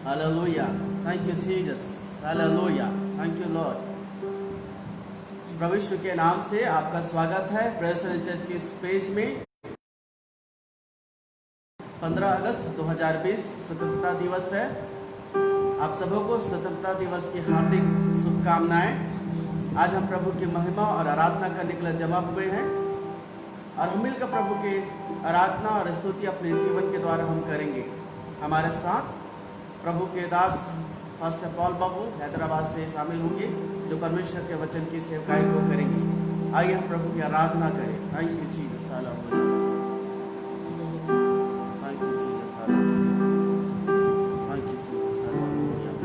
Hallelujah. Thank you, Jesus. Hallelujah. Thank you, Lord. प्रभु यीशु के नाम से आपका स्वागत है प्रेजेंट चर्च के इस पेज में। 15 अगस्त 2020 स्वतंत्रता दिवस है। आप सबों को स्वतंत्रता दिवस की हार्दिक शुभकामनाएं। आज हम प्रभु की महिमा और आराधना करने के लिए जमा हुए हैं और हम मिलकर प्रभु के आराधना और स्तुति अपने जीवन के द्वारा हम करेंगे। हमारे साथ प्रभु के दास पास्टर पॉल बाबू हैदराबाद से शामिल होंगे जो परमेश्वर के वचन की सेवकाई को करेंगे। आइए हम प्रभु की आराधना करें। Thank you Jesus. Hallelujah. Thank you Jesus. Hallelujah. Thank you Jesus. Hallelujah.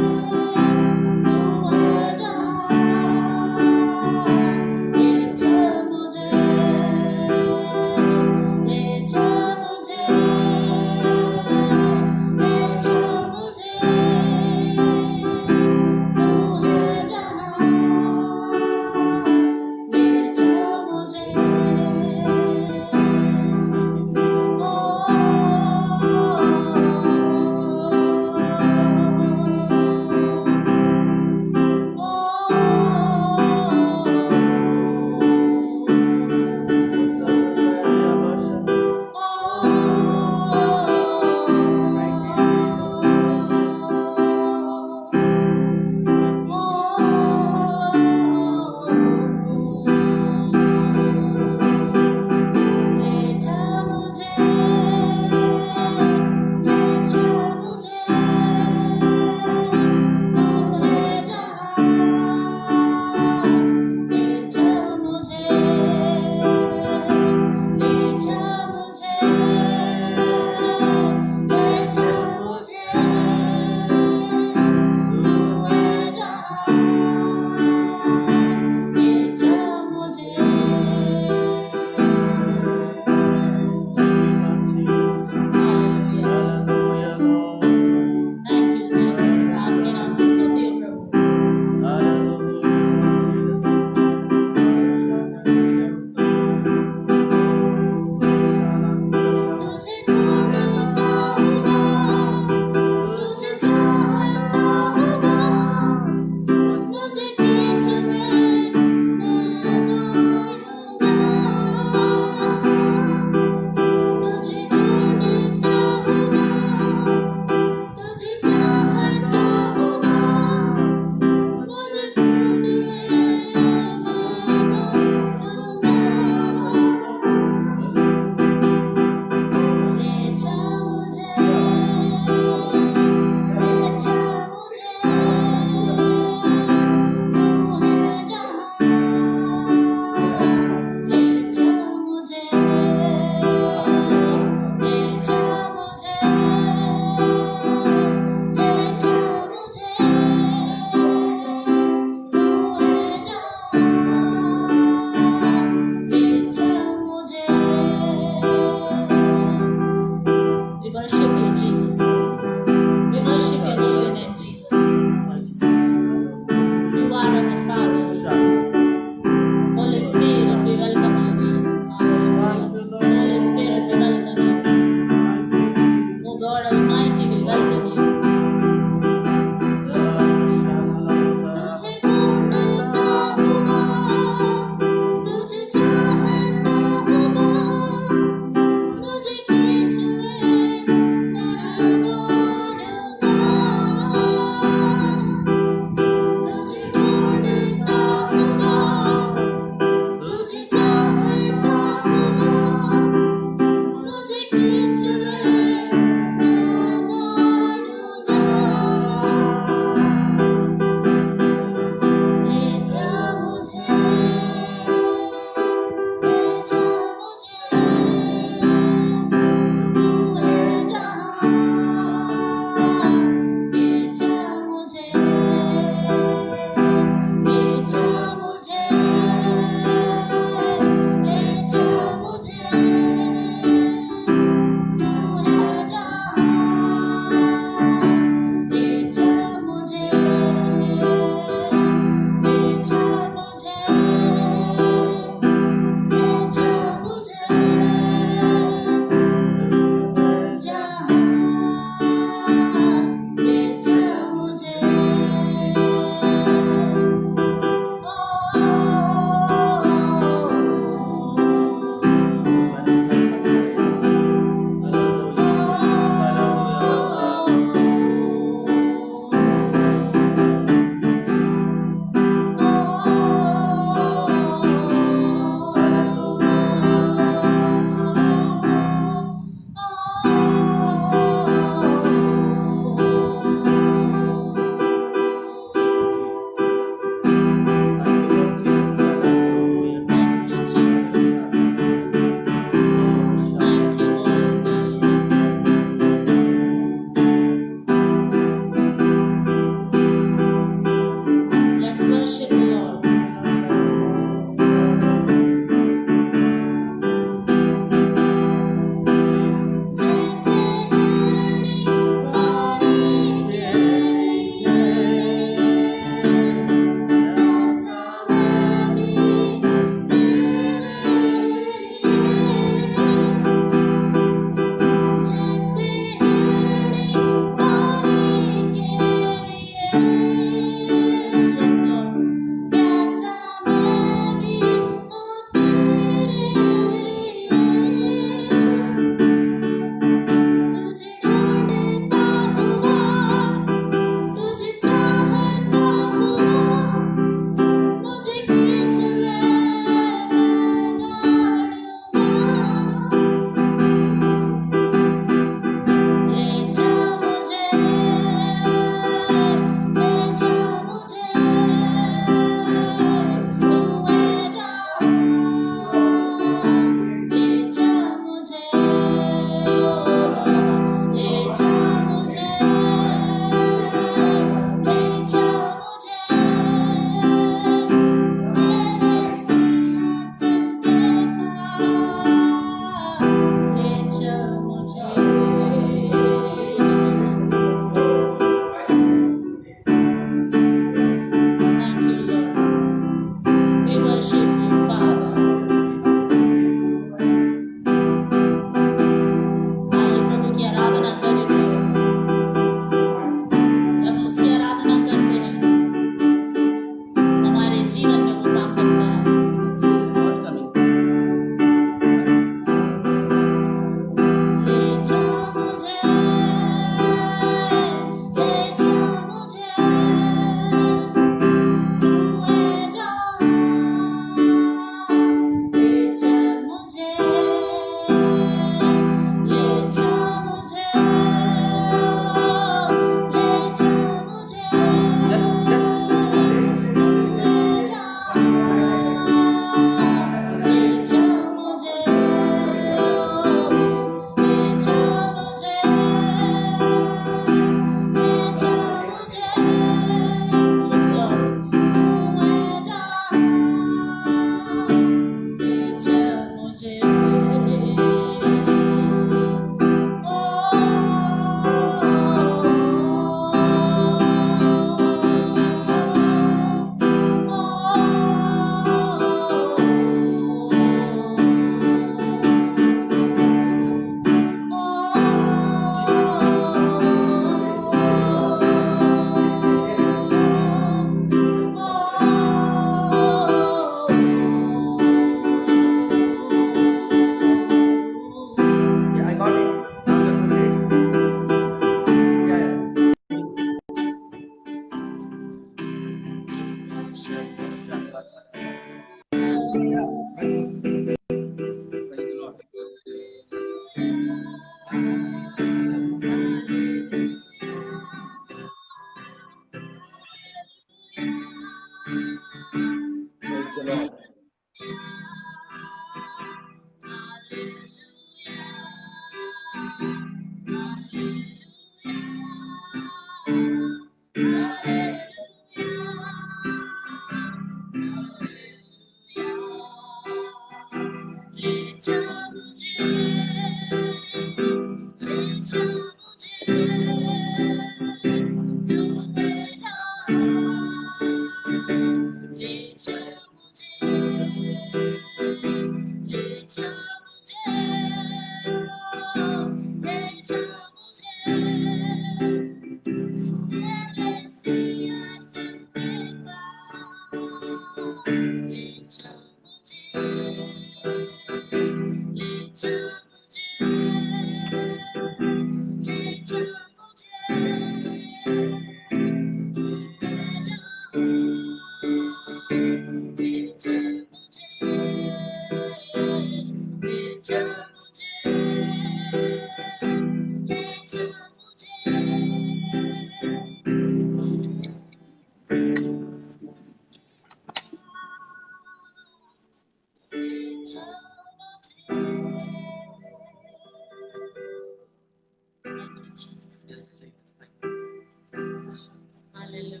Hallelujah.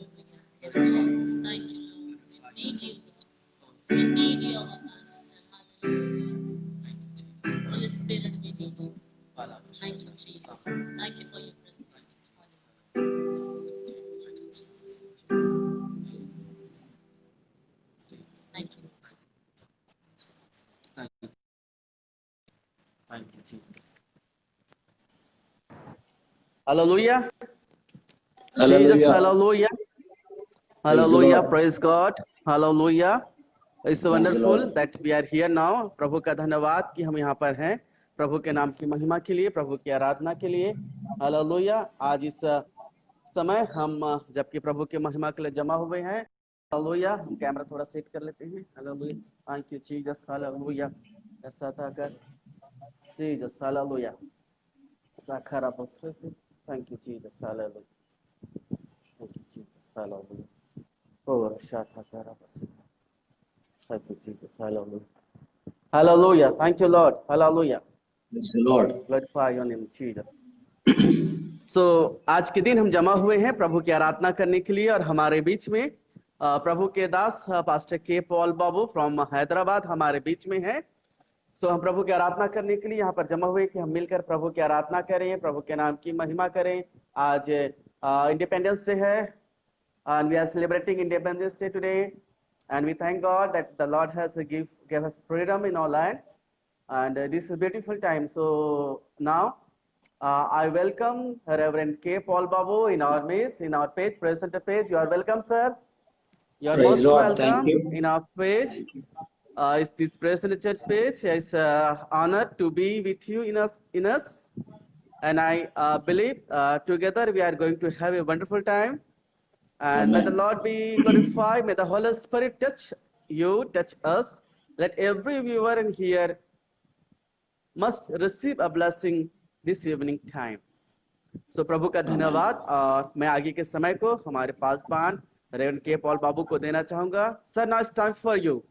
Yes, Jesus. Thank you, Lord. We need you, Lord. We need you, our Master. Hallelujah. Holy Spirit, we need you. Thank you, Jesus. Thank you for your presence. Thank you, Jesus. Thank you. Thank you, Jesus. Hallelujah. Jesus, Hallelujah. hallelujah. Praise the Hallelujah. Lord. Praise God. Hallelujah. It's Praise the wonderful Lord. that we are here now. प्रभु का धन्यवाद कि हम यहाँ पर हैं प्रभु के नाम की महिमा के लिए, प्रभु की आराधना के लिए। हालेलुया। आज इस समय हम जबकि प्रभु की महिमा के लिए जमा हुए हैं। हालेलुया। हम कैमरा थोड़ा सेट कर लेते हैं। Hallelujah. Thank you Jesus. Hallelujah. ऐसा था अगर जीसस। हालेलुया। साखरा बस्तर से। Thank you Jesus. Hallelujah. Thank you Jesus. Hallelujah. Oh, Shatakara Basi. Thank you, Jesus. Hallelujah. Hallelujah. Thank you, Lord. Hallelujah. Praise the Lord. Glorify your name, Jesus. आज के दिन हम जमा हुए हैं प्रभु की आराधना करने के लिए और हमारे बीच में प्रभु के दास पास्टर के पॉल बाबू फ्रॉम हैदराबाद हमारे बीच में है। हम प्रभु की आराधना करने के लिए यहाँ पर जमा हुए कि हम मिलकर प्रभु की आराधना करें, प्रभु के नाम की महिमा करें। आज इंडिपेंडेंस डे है and we are celebrating Independence Day today, and we thank God that the Lord has gave us freedom in our land, and this is a beautiful time. So now I welcome Reverend K. Paul Babu in our midst, in our page, presenter page. You are welcome, sir. You are Praise most the Lord. Thank welcome you. in our page. Thank you. It's this presenter church page. It's honored to be with you in us, and I believe together we are going to have a wonderful time. And may the Amen. Lord be glorified. May the Holy Spirit touch you, touch us. Let every viewer in here must receive a blessing this evening time. So प्रभु का धन्यवाद और मैं आगे के समय को हमारे Paswan reverend के पॉल बाबू को देना चाहूंगा. Sir, now it's time for you.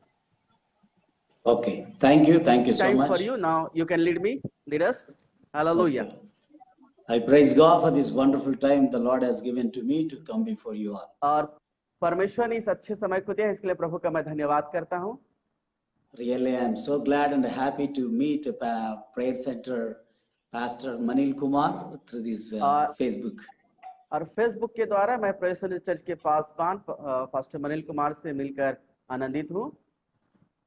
Okay. Thank you. Thank you so Time much. for you. Now you can lead me. Lead us. Hallelujah. Okay. I praise God for this wonderful time the Lord has given to me to come before you all. और परमेश्वर ने इस अच्छे समय को दिया इसके लिए प्रभु का मैं धन्यवाद करता हूँ. Really, I am so glad and happy to meet Prayer Center Pastor Manil Kumar through this Facebook. और फेसबुक के द्वारा मैं प्रेयर चर्च के पासवान पास्टर मनील कुमार से मिलकर आनंदित हूँ.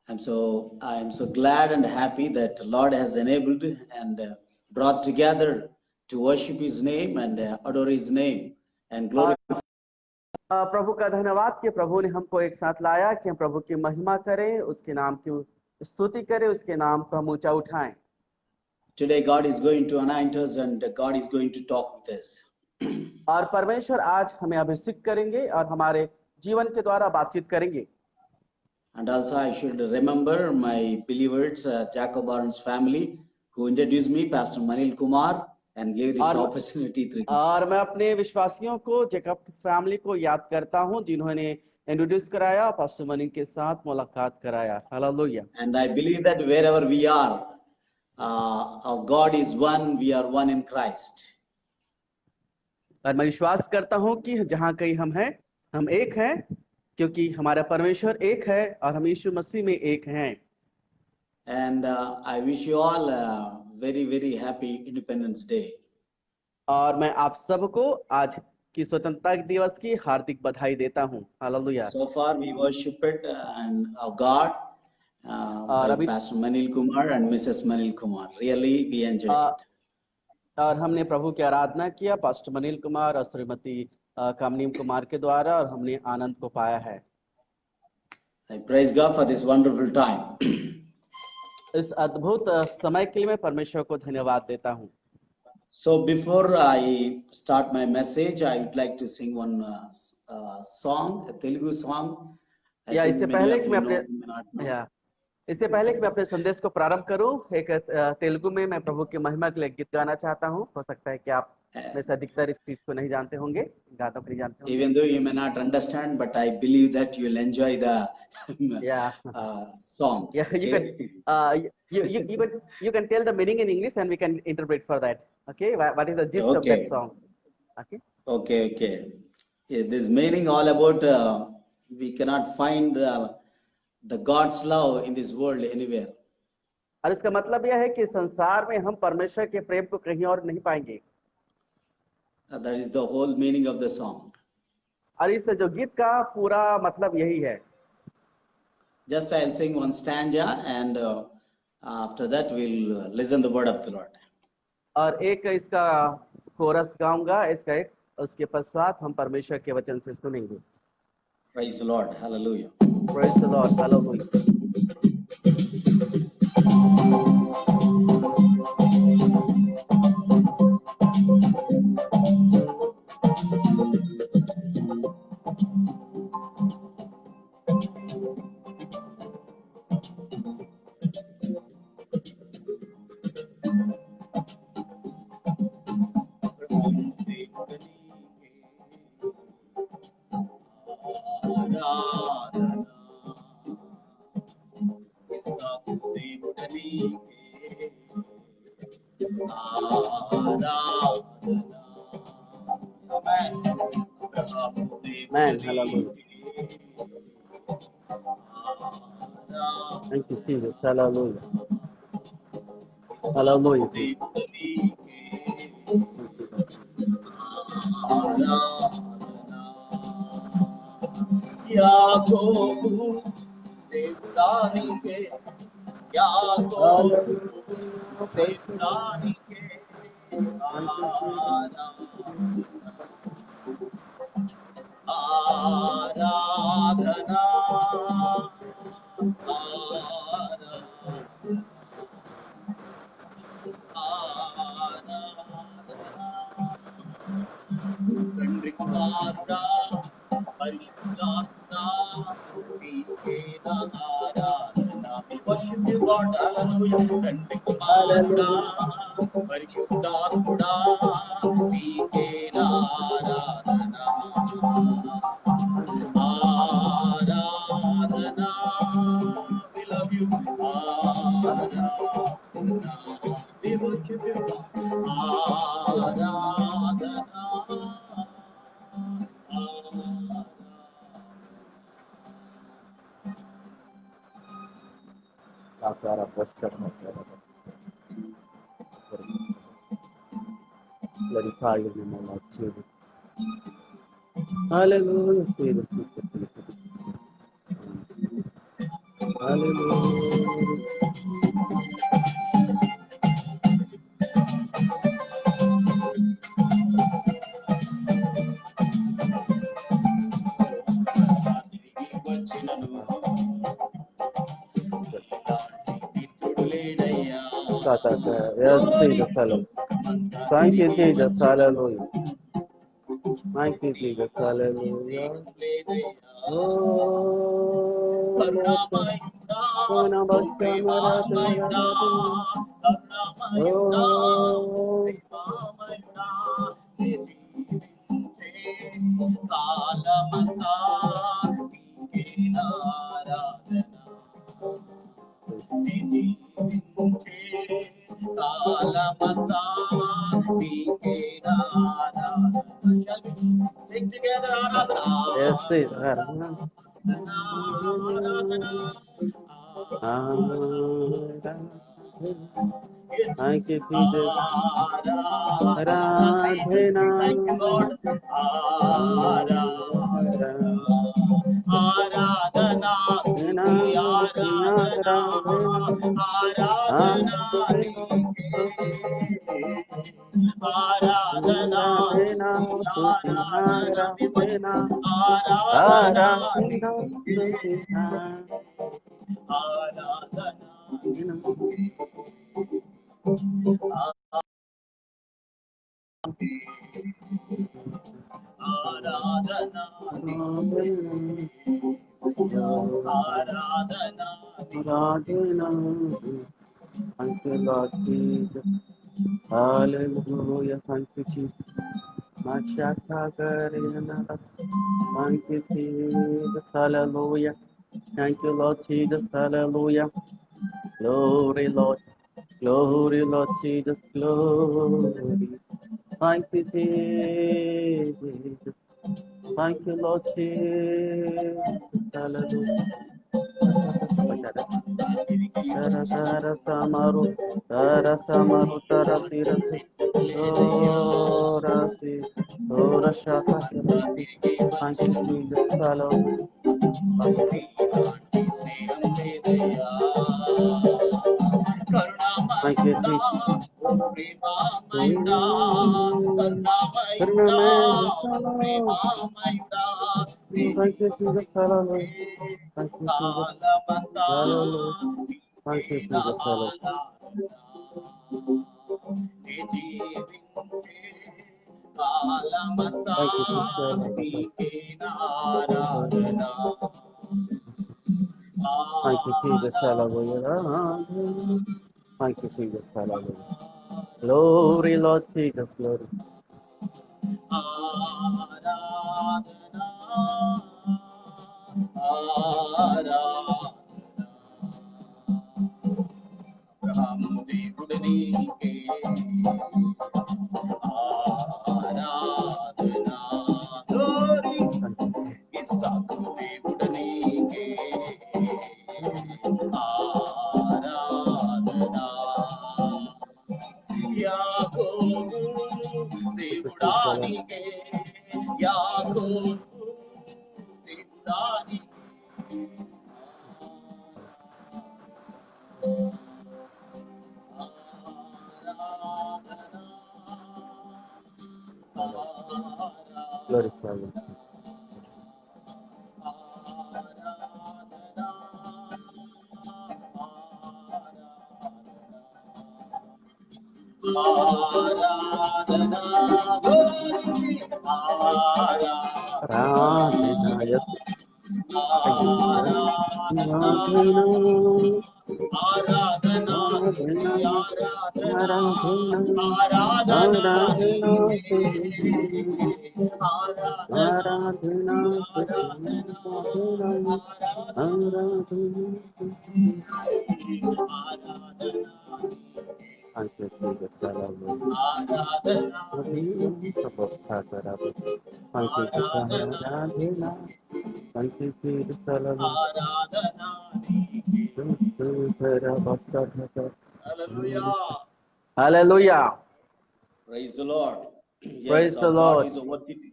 I am so glad and happy that the Lord has enabled and brought together to worship His name and adore His name and glorify. प्रभु का धन्यवाद कि प्रभु ने हमको एक साथ लाया कि हम प्रभु की महिमा करें, उसके नाम की स्तुति करें, उसके नाम को हम ऊंचा उठाएं. Today God is going to anoint us and God is going to talk with us. और परमेश्वर आज हमें अभिषेक करेंगे और हमारे जीवन के द्वारा बातचीत करेंगे. And also I should remember my believers, Jacob Barnes family, who introduced me, Pastor Manil Kumar, and gave this opportunity. और मैं अपने विश्वासियों को जैकब फैमिली को याद करता हूं जिन्होंने इंट्रोड्यूस कराया, पास्टर मनील के साथ मुलाकात कराया. Hallelujah. And I believe that wherever we are, our God is one, we are one in Christ. और मैं विश्वास करता हूं कि जहां कहीं हम हैं, हम एक हैं क्योंकि हमारा परमेश्वर एक है और हम यीशु मसीह में एक हैं. And I wish you all a very, very happy Independence Day. और मैं आप सबको आज की स्वतंत्रता दिवस की हार्दिक बधाई देता हूं. Hallelujah. So far we worshipped and our God by Pastor Manil Kumar and Mrs. Manil Kumar. Really we enjoyed it. और हमने प्रभु की आराधना किया पास्टर मनील कुमार और श्रीमती कामनीम कुमार के द्वारा, और हमने आनंद को पाया है। I praise God for this wonderful time. इस अद्भुत समय के लिए मैं परमेश्वर को धन्यवाद देता हूँ। So before I start my message, I would like to sing one song, a Telugu song. I या think इससे many पहले of कि you मैं know, अपने may not know. या इससे पहले कि मैं अपने संदेश को प्रारंभ करूं, एक तेलुगु में मैं प्रभु की महिमा के लिए गीत गाना चाहता हूं। हो सकता है कि आप में से अधिकतर इस चीज को नहीं जानते होंगे, गानों को नहीं जानते होंगे। Even though you may not understand, but I believe that you will enjoy the Yeah. song. Yeah, Okay? you can tell the meaning in English and we can interpret for that. Okay, what is the gist of that Okay. song? Okay. Okay. Yeah, this meaning all about we cannot find the God's love in this world anywhere. और इसका मतलब यह है कि संसार में हम परमेश्वर के प्रेम को कहीं और नहीं पाएंगे। That is the whole meaning of the song. और इस जो गीत का पूरा मतलब यही है। Just I'll sing one stanza and after that we'll listen the word of the Lord. और एक इसका कोरस गाऊंगा, इसका एक, उसके पश्चात हम परमेश्वर के वचन से सुनेंगे। Praise the Lord. Hallelujah. Praise the Lord. Hallelujah. Man, hallelujah. Thank you, Jesus. Hallelujah. Hallelujah. యాకోబు దేవుడానికే యాకోబు దేవుడానికే ఆరాధనా తండ్రి కుమారుడా పరిశుద్ధాత్మా నీకే నా ఆరాధన. Worship you, God, hallelujah. తండ్రి కుమారుడా పరిశుద్ధాత్ముడా నీకే నా ఆరాధన. ఆరాధన. We love you. ఆరాధన. We worship you, God. ఆరాధన. Glorify your name, Lord Jesus. Hallelujah. Jesus. Hallelujah. Yes, Jesus, hallelujah. Thank you, Jesus, hallelujah. Thank you, Jesus, hallelujah. Sing together, Yes, Jesus, thank you, Jesus. Aradhana. Thank you, Lord. Aradhana, Aradhana, Aradhana, आराधना आराधना स्तुति आराधना आराधना आराधना आराधना स्तुति आराधना आराधना आराधना आराधना. Thank you, Lord Jesus. Hallelujah. Thank you, Jesus. Mashaka Karina. Thank you, Jesus. Hallelujah. Thank you, Lord Jesus. Hallelujah. Glory, Lord. Glory, Lord Jesus. Glory. Thank you, Jesus. Thank you, Lord Jesus. Hallelujah. Tara tara samaru, tara samaru, tara tirasi, torasi, tora shaka tirasi. Thank you, Jesus. Hallelujah. Thank you, Jesus. Thank you, Jesus. Hallelujah. Thank you, Jesus. Hallelujah. Thank you, Jesus. Hallelujah. Thank you, Jesus. Hallelujah. Thank you, Jesus. Hallelujah. Thank you, Jesus. Hallelujah. Glory, Lord Jesus. Glory. Thank you. Glory, Father. Aradhana, yes. Thank you, Jesus. Aradhana, Aradhana Aradhana, Aradhana Aradhana, Aradhana Aradhana, Aradhana Aradhana, Aradhana, Thank you, Jesus. Hallelujah. Thank you, Jesus. Aradhana. Thank you, Jesus. Hallelujah. Hallelujah. Praise the Lord. Praise Yes, the our God Lord. is worthy.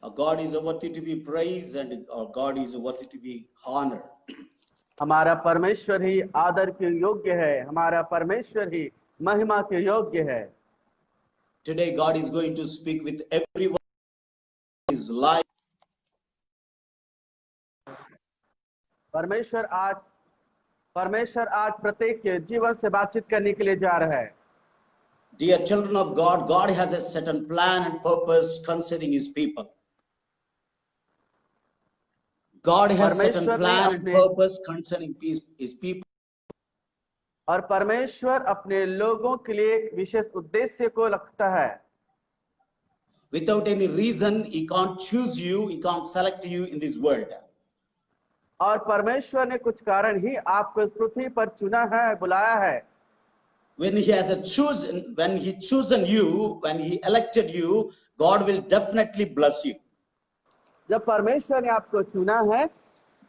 Our God is worthy to be praised, and our God is worthy to be honored. हमारा परमेश्वर ही आदर के योग्य है, हमारा परमेश्वर ही महिमा के योग्य है. Today, God is going to speak with everyone in his life. परमेश्वर आज प्रत्येक के जीवन से बातचीत करने के लिए जा रहा है. Dear children of God, God has a certain plan and purpose concerning his people. God has certain परमेश्वर ने plan and अपने purpose concerning his people. और परमेश्वर अपने लोगों के लिए एक विशेष उद्देश्य को रखता है. Without any reason, he can't choose you, he can't select you in this world. और परमेश्वर ने कुछ कारण ही आपको इस पृथ्वी पर चुना है, बुलाया है. When he chosen you, when he elected you, God will definitely bless you. जब परमेश्वर ने आपको चुना है,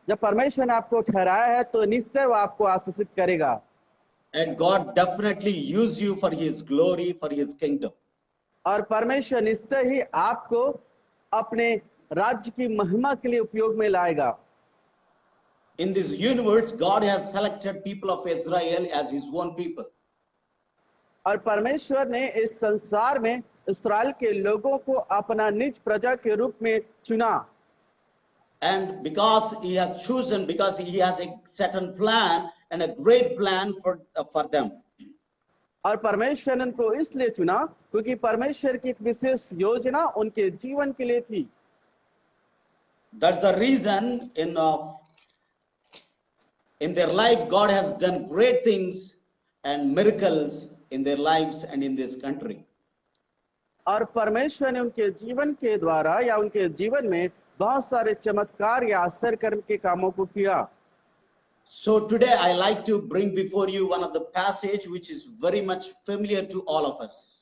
जब परमेश्वर ने आपको ठहराया है, तो निश्चय वो आपको आशीषित करेगा. And God definitely use you for his glory, for his kingdom. और परमेश्वर निश्चय ही आपको अपने राज्य की महिमा के लिए उपयोग में लाएगा. In this universe, God has selected people of Israel as his own people. और परमेश्वर ने इस संसार में इस्राएल के लोगों को अपना निज प्रजा के रूप में चुना, And because he has chosen, because he has a certain plan and a great plan for them. और परमेश्वर ने उनको इसलिए चुना क्योंकि परमेश्वर की एक विशेष योजना उनके जीवन के लिए थी। That's the reason in their life God has done great things and miracles in their lives and in this country. और परमेश्वर ने उनके जीवन के द्वारा या उनके जीवन में बहुत सारे चमत्कार या आश्चर्य कर्म के कामों को किया। So today I like to bring before you one of the passage which is very much familiar to all of us.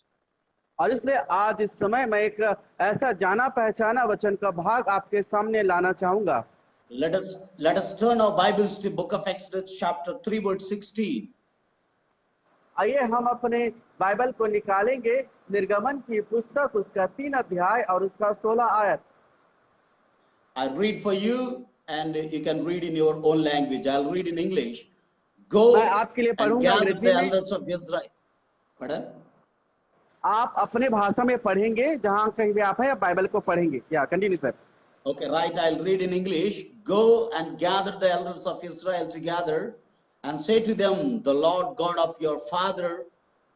और इसलिए आज इस समय मैं एक ऐसा जाना पहचाना वचन का भाग आपके सामने लाना चाहूंगा। Let us turn our Bibles to book of Exodus chapter 3 verse 16. आइए हम अपने बाइबल को निकालेंगे निर्गमन की पुस्तक उसका 3 अध्याय और उसका 16 आयत। I read for you and you can read in your own language. I'll read in English. Go मैं आपके लिए and पढ़ूंगा gather अंग्रेजी the में, elders of Israel. Pardon? आप अपने भाषा में पढ़ेंगे जहां कहीं भी आप हैं, आप बाइबल को पढ़ेंगे। या continue sir. Okay, right. I'll read in English. Go and gather the elders of Israel together and say to them, the Lord God of your father,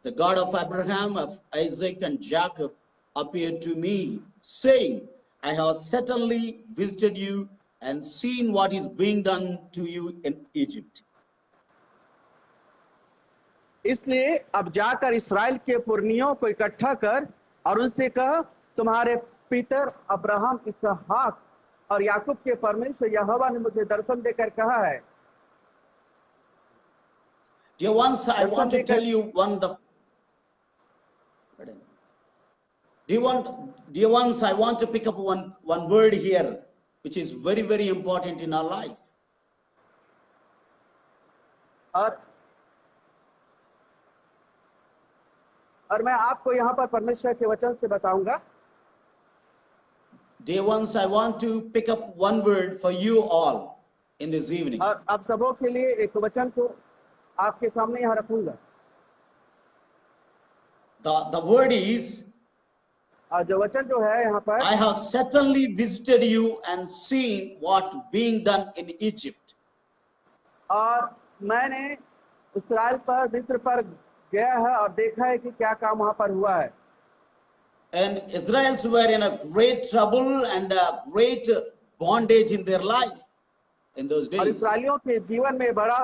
the God of Abraham, of Isaac, and Jacob, appeared to me, saying, I have certainly visited you and seen what is being done to you in Egypt. इसलिए अब जाकर इस्राएल के पुरनियों को इकट्ठा कर और उनसे कह, तुम्हारे पितर अब्राहम, इसहाक और याकूब के परमेश्वर यहोवा ने मुझे दर्शन देकर कहा है। Dear ones, I want to tell you Dear ones, I want to pick up one word here, which is very, very important in our life. और मैं आपको यहाँ पर परमेश्वर के वचन से बताऊंगा। Dear ones, I want to pick up one word for you all in this evening. और आप सबों के लिए एक वचन को आपके सामने यहाँ रखूंगा। The word is, और जो वचन जो है यहाँ पर, I have certainly visited you and seen what being done in Egypt. और मैंने इस्राएल पर, मिस्र पर गया है और देखा है कि क्या काम वहाँ पर हुआ है। And Israelites were in a great trouble and a great bondage in their life in those और days. इस्राएलियों के जीवन में बड़ा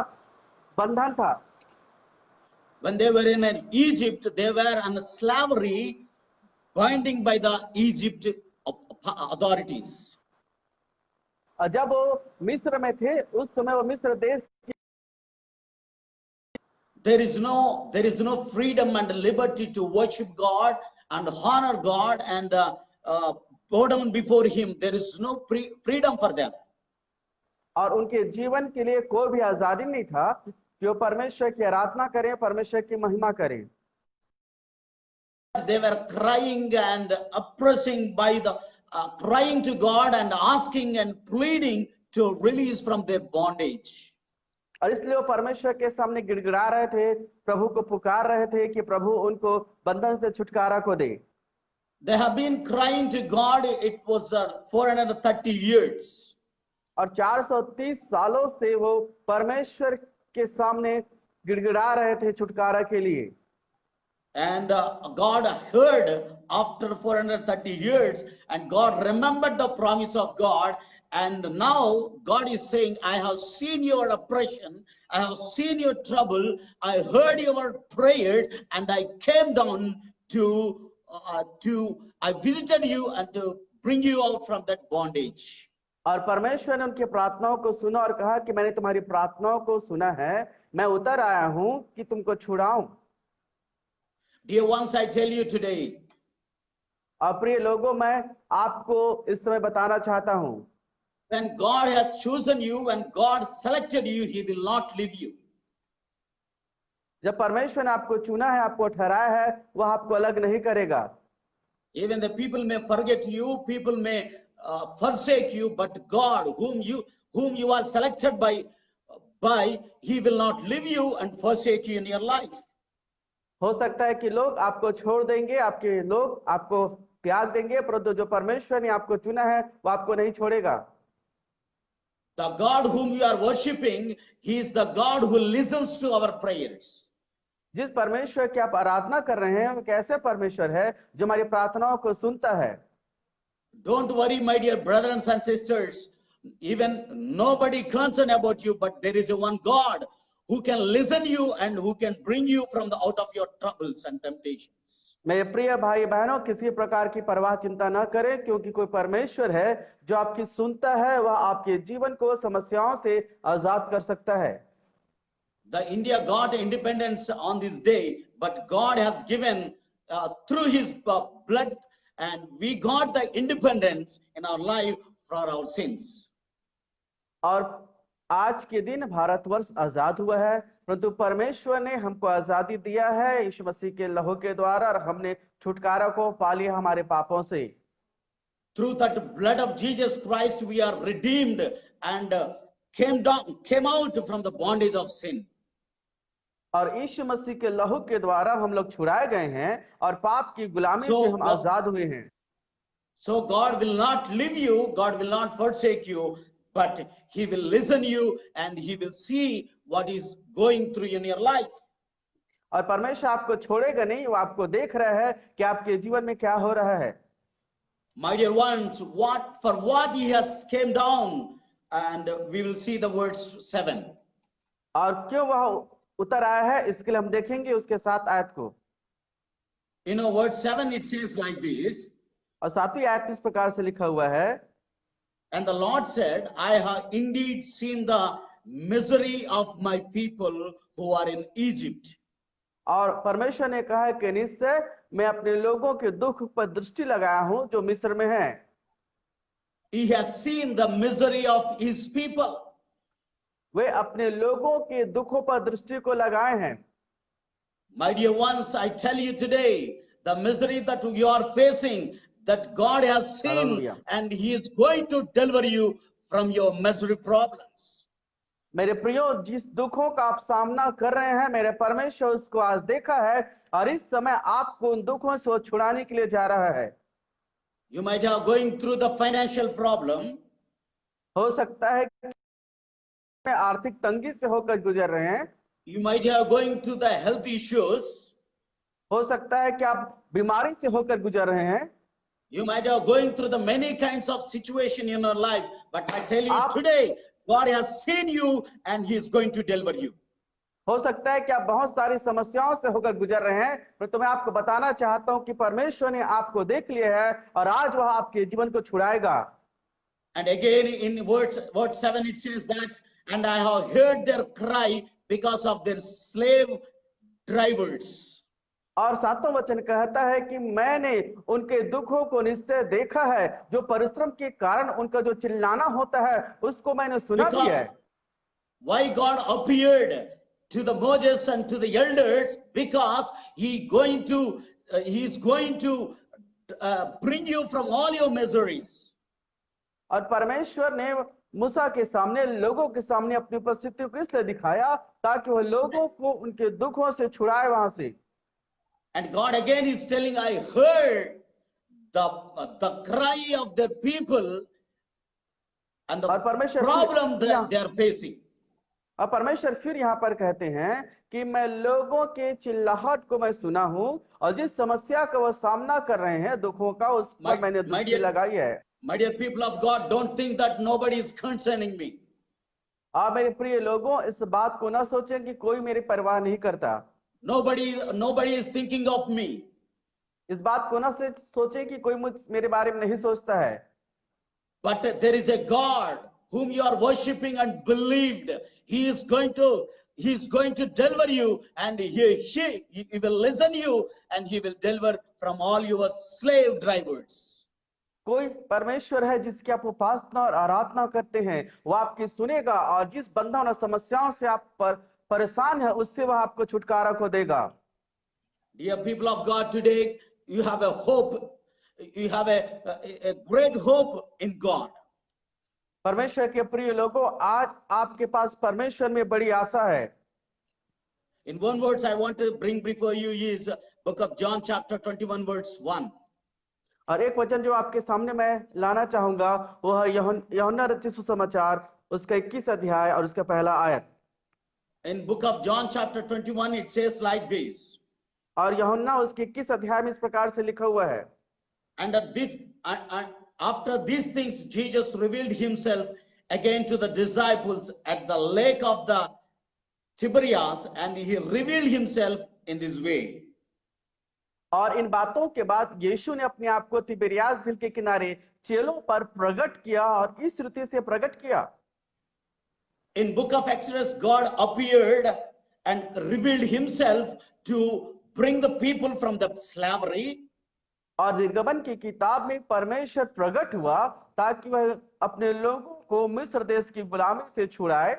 बंधन था। When they were in Egypt, they were on slavery, binding by the Egypt authorities. और जब वो मिस्र में थे, उस समय वो मिस्र देश There is no freedom and liberty to worship God and honor God and bow down before Him. There is no freedom for them. और उनके जीवन के लिए कोई भी आजादी नहीं था कि वो परमेश्वर की आराधना करें, परमेश्वर की महिमा करें। They were crying and oppressing by the crying to God and asking and pleading to release from their bondage. और इसलिए वो परमेश्वर के सामने गिड़गिड़ा रहे थे, प्रभु को पुकार रहे थे कि प्रभु उनको बंधन से छुटकारा को दे। They have been crying to God. It was 430 years. और 430 सालों से वो परमेश्वर के सामने गिड़गिड़ा रहे थे छुटकारा के लिए। And God heard after 430 years, and God remembered the promise of God. And now God is saying, I have seen your oppression, I have seen your trouble, I heard your prayer, and I came down I visited you and to bring you out from that bondage. और परमेश्वर ने उनकी प्रार्थनाओं को सुना और कहा कि मैंने तुम्हारी प्रार्थनाओं को सुना है, मैं उतर आया हूं कि तुमको छुड़ाऊं। Dear ones, I tell you today, प्रिय लोगों, मैं आपको इस समय बताना चाहता हूं, when God has chosen you, when God selected you, He will not leave you. जब परमेश्वर ने आपको चुना है, आपको ठहराया है, वह आपको अलग नहीं करेगा। Even the people may forget you, people may forsake you, but God, whom you are selected by, He will not leave you and forsake you in your life. हो सकता है कि लोग आपको छोड़ देंगे, आपके लोग आपको त्याग देंगे, परंतु जो परमेश्वर ने आपको चुना है वो आपको नहीं छोड़ेगा। The God whom you are worshipping, He is the God who listens to our prayers. जिस परमेश्वर की आप आराधना कर रहे हैं वो कैसे परमेश्वर है जो हमारी प्रार्थनाओं को सुनता है। Don't worry, my dear brothers and sisters. Even nobody concerned about you, but there is a one God who can listen you and who can bring you from the out of your troubles and temptations. मेरे प्रिय भाई बहनों, किसी प्रकार की परवाह चिंता न करें, क्योंकि कोई परमेश्वर है जो आपकी सुनता है, वह आपके जीवन को समस्याओं से आजाद कर सकता है। The India got independence on this day, but God has given through His blood, and we got the independence in our life for our sins. और आज के दिन भारतवर्ष आजाद हुआ है, परंतु परमेश्वर ने हमको आजादी दिया है यीशु मसीह के लहू के द्वारा, और हमने छुटकारा को पा लिया हमारे पापों से। Through that blood of Jesus Christ, we are redeemed and came out from the bondage of sin. और यीशु मसीह के लहू के द्वारा हम लोग छुड़ाए गए हैं और पाप की गुलामी So, से हम आजाद हुए हैं। So God will not leave you, God will not forsake you, but He will listen you and He will see what is going through in your life. और परमेश्वर आपको छोड़ेगा नहीं, वो आपको देख रहा है कि आपके जीवन में क्या हो रहा है। My dear ones, what He has came down, and we will see the verse 7. और क्यों वह उतर आया है, इसके लिए हम देखेंगे उसके 7 आयत को। You know, verse 7 it says like this. और 7वीं आयत इस प्रकार से लिखा हुआ है, And the Lord said, I have indeed seen the misery of my people who are in Egypt. और परमेश्वर ने कहा है कि निश्चय मैं अपने लोगों के दुख पर दृष्टि लगाया हूं जो मिस्र में है। He has seen the misery of His people. वे अपने लोगों के दुखों पर दृष्टि को लगाए हैं। My dear ones, I tell you today, the misery that you are facing, that God has seen, Hallelujah. and He is going to deliver you from your misery problems. मेरे प्रियो, जिस दुखों का आप सामना कर रहे हैं, मेरे परमेश्वर उसको आज देखा है और इस समय आपको उन दुखों से वो छुड़ाने के लिए जा रहा है। You might have going through the financial problem. हो सकता है कि मैं आर्थिक तंगी से होकर गुजर रहे हैं। You might have going through the health issues. हो सकता है कि आप बीमारी से होकर गुजर रहे हैं। You might have going through the many kinds of situation in your life. But I tell you today, God has seen you and He is going to deliver you. हो सकता है कि आप बहुत सारी समस्याओं से होकर गुजर रहे हैं, पर मैं आपको बताना चाहता हूं कि परमेश्वर ने आपको देख लिया है और आज वह आपके जीवन को छुड़ाएगा। And again in verse 7 it says that, and I have heard their cry because of their slave drivers. और 7वां वचन कहता है कि मैंने उनके दुखों को निश्चय देखा है, जो परिश्रम के कारण उनका जो चिल्लाना होता है उसको मैंने सुना भी है। Why God appeared to the Moses and to the elders? Because He is going to bring you from all your miseries. और परमेश्वर ने मूसा के सामने, लोगों के सामने अपनी उपस्थिति को इसलिए दिखाया ताकि वह लोगों को उनके दुखों से छुड़ाए वहां से। And God again is telling, I heard the cry of the people and the problem that they are facing. और परमेश्वर फिर यहाँ पर कहते हैं कि मैं लोगों के चिल्लाहट को मैं सुना हूं और जिस समस्या का वो सामना कर रहे हैं, दुखों का, उस पर मैंने दृष्टि लगाई है। My dear people of God, don't think that nobody is concerning me. आप मेरे प्रिय लोगों, इस बात को ना सोचें कि कोई मेरी परवाह नहीं करता। Nobody is thinking of me. इस बात को ना सोचें कि कोई मेरे बारे में नहीं सोचता है। But there is a God whom you are worshipping and believed. He is going to deliver you, and he will listen you, and He will deliver from all your slave drivers. कोई परमेश्वर है जिसकी आप उपासना और आराधना करते हैं, वो आपकी सुनेगा और जिस बंधन और समस्याओं से आप परेशान है उससे वह आपको छुटकारा को देगा। Dear people of God, today you have a hope. You have a great hope in God. परमेश्वर के प्रिय लोगों, आज आपके पास परमेश्वर में बड़ी आशा है। In one verse, I want to bring before you is book of John chapter 21 verse 1. और एक वचन जो आपके सामने मैं लाना चाहूंगा वो है यूहन्ना रचित सुसमाचार उसका 21 अध्याय और उसका पहला आयत। In book of John chapter 21, it says like this. और यूहन्ना उसके 21 अध्याय में इस प्रकार से लिखा हुआ है। And after these things, Jesus revealed himself again to the disciples at the lake of the Tiberias, and he revealed himself in this way. और इन बातों के बाद यीशु ने अपने आप को तिबेरियास झील के किनारे चेलों पर प्रकट किया और इस रीति से प्रकट किया। In book of Exodus, God appeared and revealed himself to bring the people from the slavery. और निर्गमन की किताब में परमेश्वर प्रकट हुआ ताकि वह अपने लोगों को मिस्र देश की गुलामी से छुड़ाए।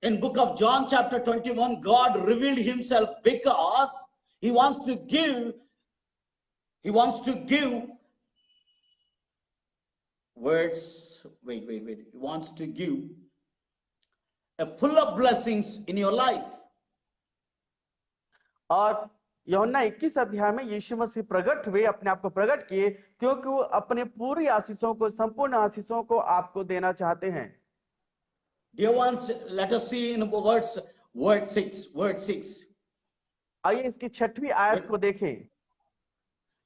In book of John chapter 21, God revealed himself because he wants to give words, he wants to give a full of blessings in your life. और यूहन्ना 21 अध्याय में यीशु मसीह प्रकट हुए, अपने आप को प्रकट किए क्योंकि वो अपने पूरी आशीषों को, संपूर्ण आशीषों को आपको देना चाहते हैं। Dear ones, let us see in word 6. आइए इसकी 6वीं आयत को देखें।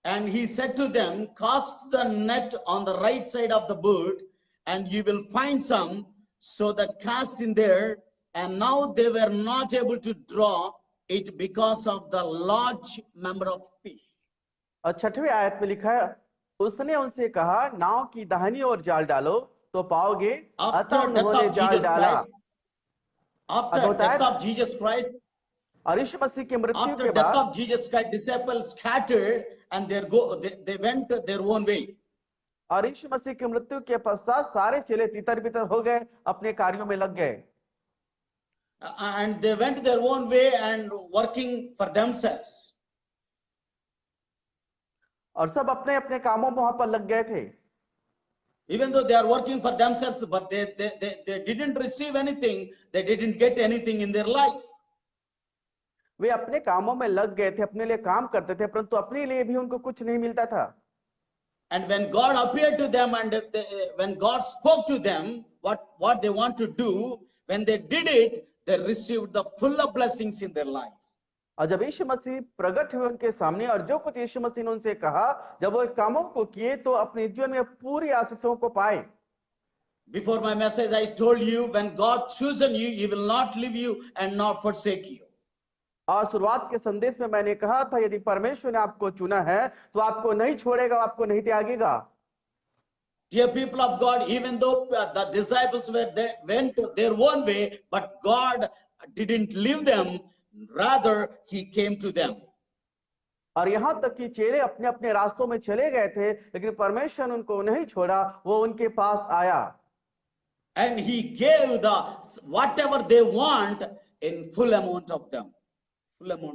And he said to them, cast the net on the right side of the boat, and you will find some. So that cast in there, and now they were not able to draw it because of the large number of fish. और 6वीं आयत में लिखा है, उसने उनसे कहा, नाव की दाहिनी ओर जाल डालो तो पाओगे। अतः उन्होंने जाल डाला। After death of Jesus Christ, और यीशु मसीह की मृत्यु after के death बाद of Jesus Christ, disciples scattered and they went their own way. और यीशु मसीह की मृत्यु के पश्चात सारे चेले तितर बितर हो गए, अपने कार्यों में लग गए। And they went their own way and working for themselves. और सब अपने अपने कामों में वहां पर लग गए थे। Even though they are working for themselves, but they didn't receive anything, they didn't get anything in their life. वे अपने कामों में लग गए थे, अपने लिए काम करते थे, परंतु अपने लिए भी उनको कुछ नहीं मिलता था। And when God appeared to them and when God spoke to them what they want to do, when they did it, they received the full of blessings in their life. और जब यीशु मसीह प्रकट हुए उनके सामने और जो कुछ यीशु मसीह ने उनसे कहा, जब वो कामों को किए तो अपने जीवन में पूरी आशीषों को पाए। Before my message, I told you, when God chosen you, He will not leave you and not forsake you. और शुरुआत के संदेश में मैंने कहा था, यदि परमेश्वर ने आपको चुना है तो आपको नहीं छोड़ेगा, आपको नहीं त्यागेगा। Dear people of God, even though the disciples went their own way, but God didn't leave them, rather He came to them. और यहाँ तक कि चेले अपने अपने रास्तों में चले गए थे, लेकिन परमेश्वर ने उनको नहीं छोड़ा, वो उनके पास आया। And He gave whatever they want in full amount of them.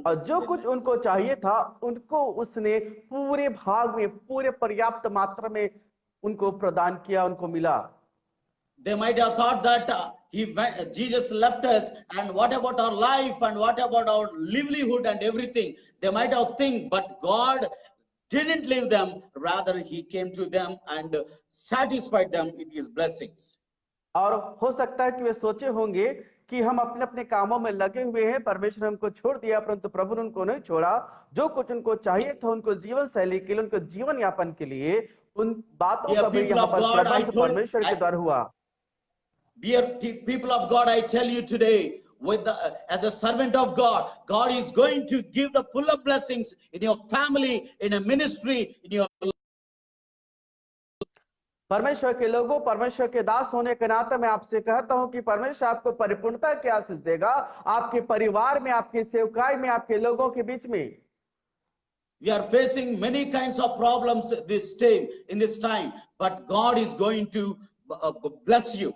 और जो कुछ उनको चाहिए था उनको उसने पूरे भाग में, पूरे पर्याप्त मात्रा में उनको प्रदान किया, उनको मिला। They might have thought that Jesus left us, and what about our life, and what about our livelihood and everything? They might have think, but God didn't leave them, rather He came to them and satisfied them with His blessings. और हो सकता है कि वे सोचे होंगे कि हम अपने अपने कामों में लगे हुए हैं, परमेश्वर हमको छोड़ दिया, परंतु प्रभु ने उनको नहीं छोड़ा। जो कुछ उनको चाहिए था उनको जीवन शैली के लिए, उनको जीवन यापन के लिए, उन बातों का भी यहाँ पर प्रबंध परमेश्वर के द्वारा हुआ। Dear people of God, I tell you today, as a servant of God, God is going to give the full of blessings in your family, in a ministry, in your परमेश्वर के लोगों, परमेश्वर के दास होने के नाते मैं आपसे कहता हूं कि परमेश्वर आपको परिपूर्णता की आशीष देगा, आपके परिवार में, आपकी सेवकाई में, आपके लोगों के बीच में। We are facing many kinds of problems in this time, but God is going to bless you.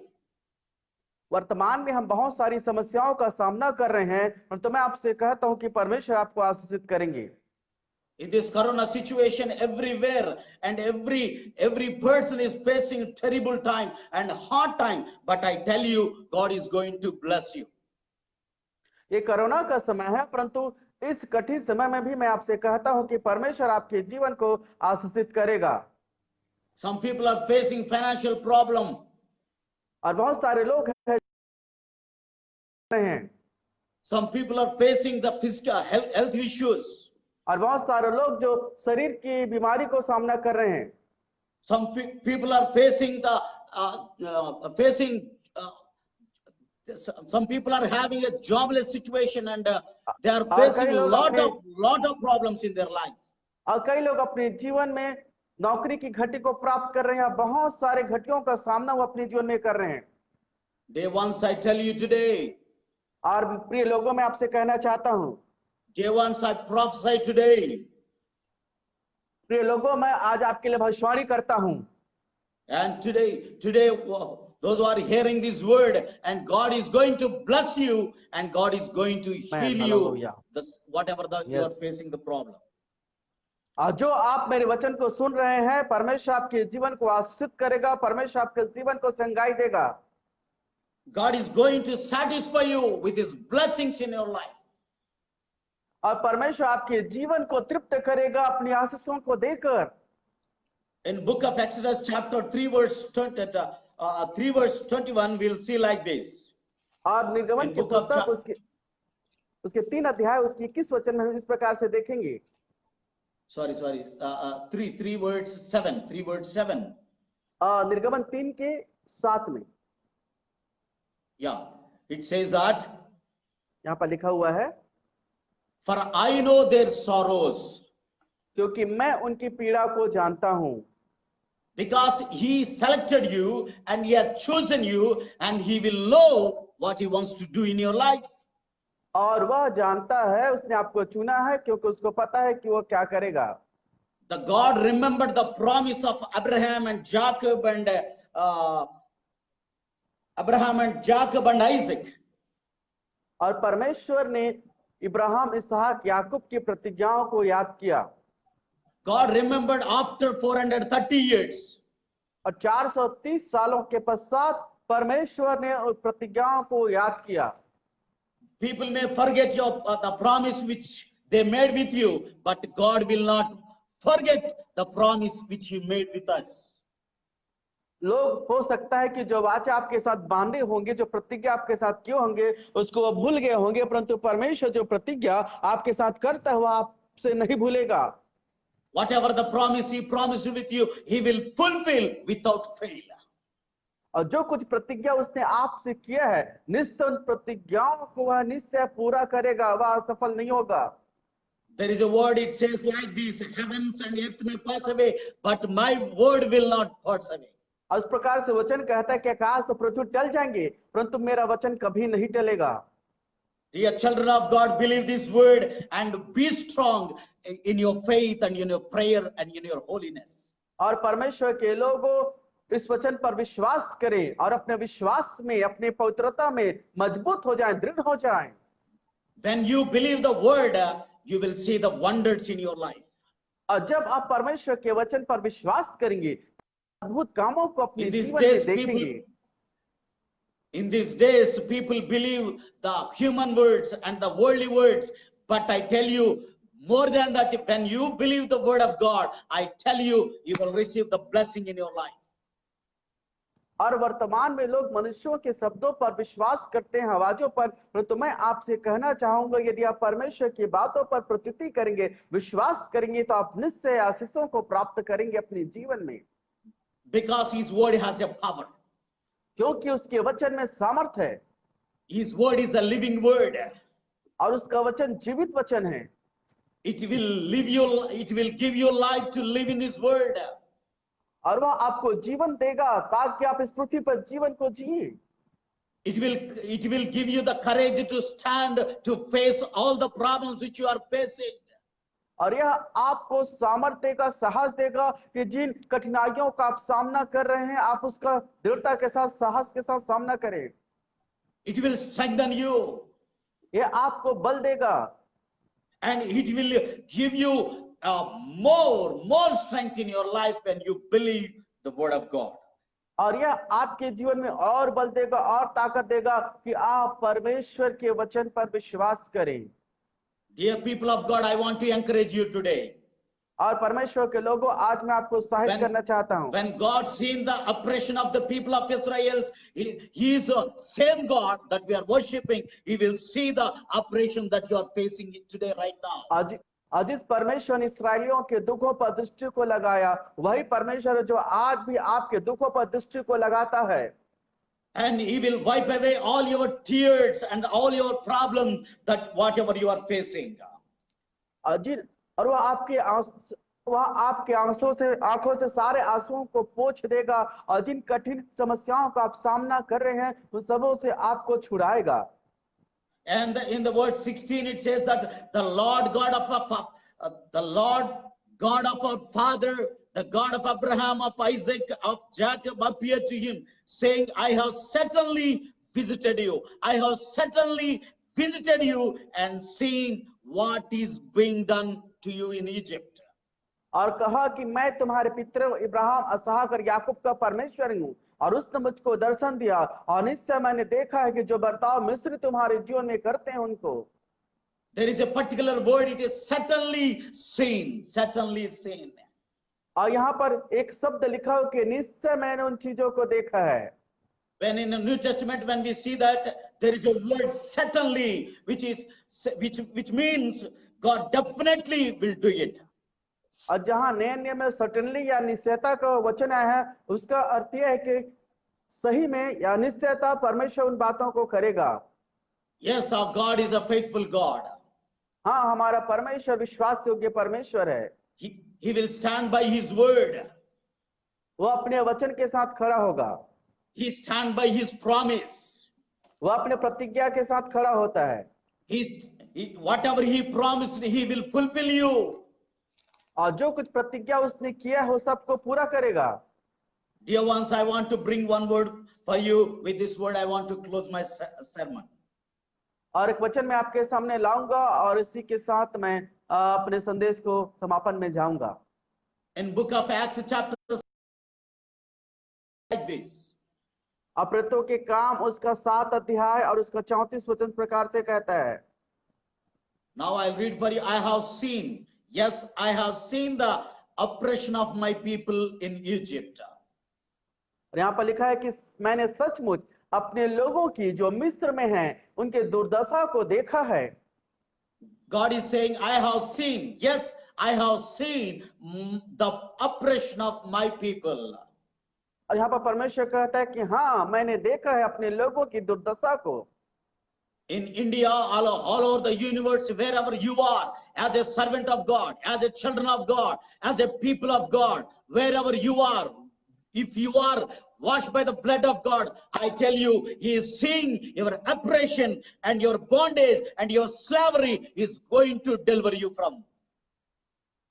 वर्तमान में हम बहुत सारी समस्याओं का सामना कर रहे हैं, परंतु मैं आपसे कहता हूं कि परमेश्वर आपको आशीषित करेंगे। In this corona situation, everywhere and every person is facing terrible time and hard time, but I tell you, God is going to bless you. ये कोरोना का समय है, परंतु इस कठिन समय में भी मैं आपसे कहता हूं कि परमेश्वर आपके जीवन को आशीषित करेगा। Some people are facing financial problem. और बहुत सारे लोग हैं, Some people are facing the physical health issues. और बहुत सारे लोग जो शरीर की बीमारी को सामना कर रहे हैं। Some people are facing some people are having a jobless situation, and they are और facing कई लोग lot of problems in their life. और कई लोग अपने जीवन में नौकरी की घटी को प्राप्त कर रहे हैं। बहुत सारे घटियों का सामना वो अपने जीवन में कर रहे हैं। Dear ones, I tell you today, और प्रिय लोगों, मैं आपसे कहना चाहता हूं, dear ones, I prophesy today, प्रिय लोगों, मैं आज आपके लिए भविष्यवाणी करता हूं। and today, those who are hearing this word, and God is going to bless you, and God is going to heal you, Hallelujah. whatever you Yes. are facing the problem. और जो आप मेरे वचन को सुन रहे हैं, परमेश्वर आपके जीवन को आशीषित करेगा, परमेश्वर आपके जीवन को चंगाई देगा। God is going to satisfy you with His blessings in your life. और परमेश्वर आपके जीवन को तृप्त करेगा अपनी आशीषों को देकर। In book of Exodus chapter 3 verse 21, we'll see like this. और निर्गमन In की book of पुस्तक उसके 3 अध्याय उसकी 21 वचन में हम इस प्रकार से देखेंगे। sorry, 3 verse 7, 3 verse 7. निर्गमन 3 के 7 में Yeah, it says that, यहाँ पर लिखा हुआ है, for I know their sorrows, क्योंकि मैं उनकी पीड़ा को जानता हूं। because He selected you and He has chosen you, and He will know what He wants to do in your life. और वह जानता है, उसने आपको चुना है, क्योंकि उसको पता है कि वो क्या करेगा। The God remembered the promise of Abraham and Jacob and Isaac. और परमेश्वर ने इब्राहिम, इसहाक, याकूब की प्रतिज्ञाओं को याद किया। God remembered after 430 years. और 430 सालों के पश्चात परमेश्वर ने उस प्रतिज्ञाओं को याद किया। People may forget the promise which they made with you, but God will not forget the promise which He made with us. लोग हो सकता है कि जो वाचा आपके साथ बांधे होंगे, जो प्रतिज्ञा आपके साथ किए होंगे, उसको वो भूल गए होंगे, परंतु परमेश्वर जो प्रतिज्ञा आपके साथ करता है, वो आपसे नहीं भूलेगा। Whatever the promise He promised with you, He will fulfill without fail. और जो कुछ प्रतिज्ञा उसने आपसे किया है, निश्चय उन प्रतिज्ञाओं को वह निश्चय पूरा करेगा, वह असफल नहीं होगा। There is a word, it says like this, heavens and earth may pass away, but my word will not pass away. और इस प्रकार से वचन कहता है कि आकाश और पृथ्वी टल जाएंगे, परंतु मेरा वचन कभी नहीं टलेगा। Dear children of God, believe this word and be strong in your faith and in your prayer and in your holiness. और परमेश्वर के लोगों इस वचन पर विश्वास करें और अपने विश्वास में, अपने पवित्रता में मजबूत हो जाएं, दृढ़ हो जाएं। When you believe the word, you will see the wonders in your life. और जब आप परमेश्वर के वचन पर विश्वास करेंगे, अद्भुत कामों को अपने In these जीवन में days, देखेंगे। in these days, people believe the human words and the worldly words, but I tell you, more than that, when you believe the word of God, I tell you, you will receive the blessing in your life. और वर्तमान में लोग मनुष्यों के शब्दों पर विश्वास करते हैं, आवाजों पर, परंतु मैं आपसे कहना चाहूंगा, यदि आप परमेश्वर की बातों पर प्रतीति करेंगे, विश्वास करेंगे, तो आप निश्चय आशीषों को प्राप्त करेंगे अपने जीवन में। Because His word has a power. क्योंकि उसके वचन में सामर्थ है। His word is a living word. और उसका वचन जीवित वचन है। It will give you life to live in His word. और वह आपको जीवन देगा ताकि आप इस पृथ्वी पर जीवन को जिए। It will give you the courage to stand to face all the problems which you are facing. और यह आपको सामर्थ देगा, साहस देगा कि जिन कठिनाइयों का आप सामना कर रहे हैं, आप उसका दृढ़ता के साथ, साहस के साथ सामना करें। It will strengthen you. यह आपको बल देगा। And it will give you more strength in your life when you believe the word of God. और यह आपके जीवन में और बल देगा और ताकत देगा कि आप परमेश्वर के वचन पर विश्वास करें। Dear people of God, I want to encourage you today. और परमेश्वर के लोगों, आज मैं आपको उत्साहित करना चाहता हूं। When God seen the oppression of the people of Israel, He is the same God that we are worshiping. He will see the oppression that you are facing today, right now. आज जिस परमेश्वर ने इसराइलियों के दुखों पर दृष्टि को लगाया, वही परमेश्वर है जो आज भी आपके दुखों पर दृष्टि को लगाता है। And He will wipe away all your tears and all your problems, that whatever you are facing. और वह आपके आंखों से सारे आंसुओं को पोंछ देगा, और जिन कठिन समस्याओं का आप सामना कर रहे हैं उन सबों से आपको छुड़ाएगा। And in the verse 16 it says that the Lord God of our father, the God of Abraham, of Isaac, of Jacob appeared to him, saying, I have certainly visited you. I have certainly visited you and seen what is being done to you in Egypt. और कहा कि मैं तुम्हारे पितरों इब्राहिम, इसहाक और याकूब का परमेश्वर हूँ, और उसने मुझको दर्शन दिया, और निश्चय मैंने देखा है कि जो बर्ताव मिस्र तुम्हारे जीवन में करते हैं उनको। There is a particular word, it is certainly seen, certainly seen. और यहाँ पर एक शब्द लिखा हो कि निश्चय मैंने उन चीजों को देखा है। When in the New Testament, when we see that, there is a word certainly, which means God definitely will do it. और जहाँ नए नियम में सर्टेनली या निश्चयता का वचन आया है, उसका अर्थ यह है कि सही में या निश्चयता परमेश्वर उन बातों को करेगा। Yes, our God is a faithful God. हाँ, हमारा परमेश्वर विश्वास योग्य परमेश्वर है। He will stand by His word. वो अपने वचन के साथ खड़ा होगा। He stand by His promise. वो अपने प्रतिज्ञा के साथ खड़ा होता है। Whatever He promised, He will fulfill you. और जो कुछ प्रतिज्ञा उसने किया है वो सबको पूरा करेगा। Dear ones, I want to bring one word for you. With this word, I want to close my sermon. और एक वचन मैं आपके सामने लाऊंगा, और इसी के साथ मैं अपने संदेश को समापन में जाऊंगा। In book of Acts chapter like this. अपराधों के काम उसका 7 अध्याय और उसका 34 वचन प्रकार से कहता है। Now I'll read for you. I have seen, yes, I have seen the oppression of my people in Egypt. और यहाँ पर लिखा है कि मैंने सचमुच अपने लोगों की जो मिस्र में हैं उनके दुर्दशा को देखा है। God is saying, I have seen, yes, I have seen the oppression of my people. और यहाँ पर परमेश्वर कहता है कि हाँ, मैंने देखा है अपने लोगों की दुर्दशा को। In India, all over the universe, wherever you are, as a servant of God, as a children of God, as a people of God, wherever you are, if you are washed by the blood of God, I tell you, He is seeing your oppression and your bondage and your slavery is going to deliver you from.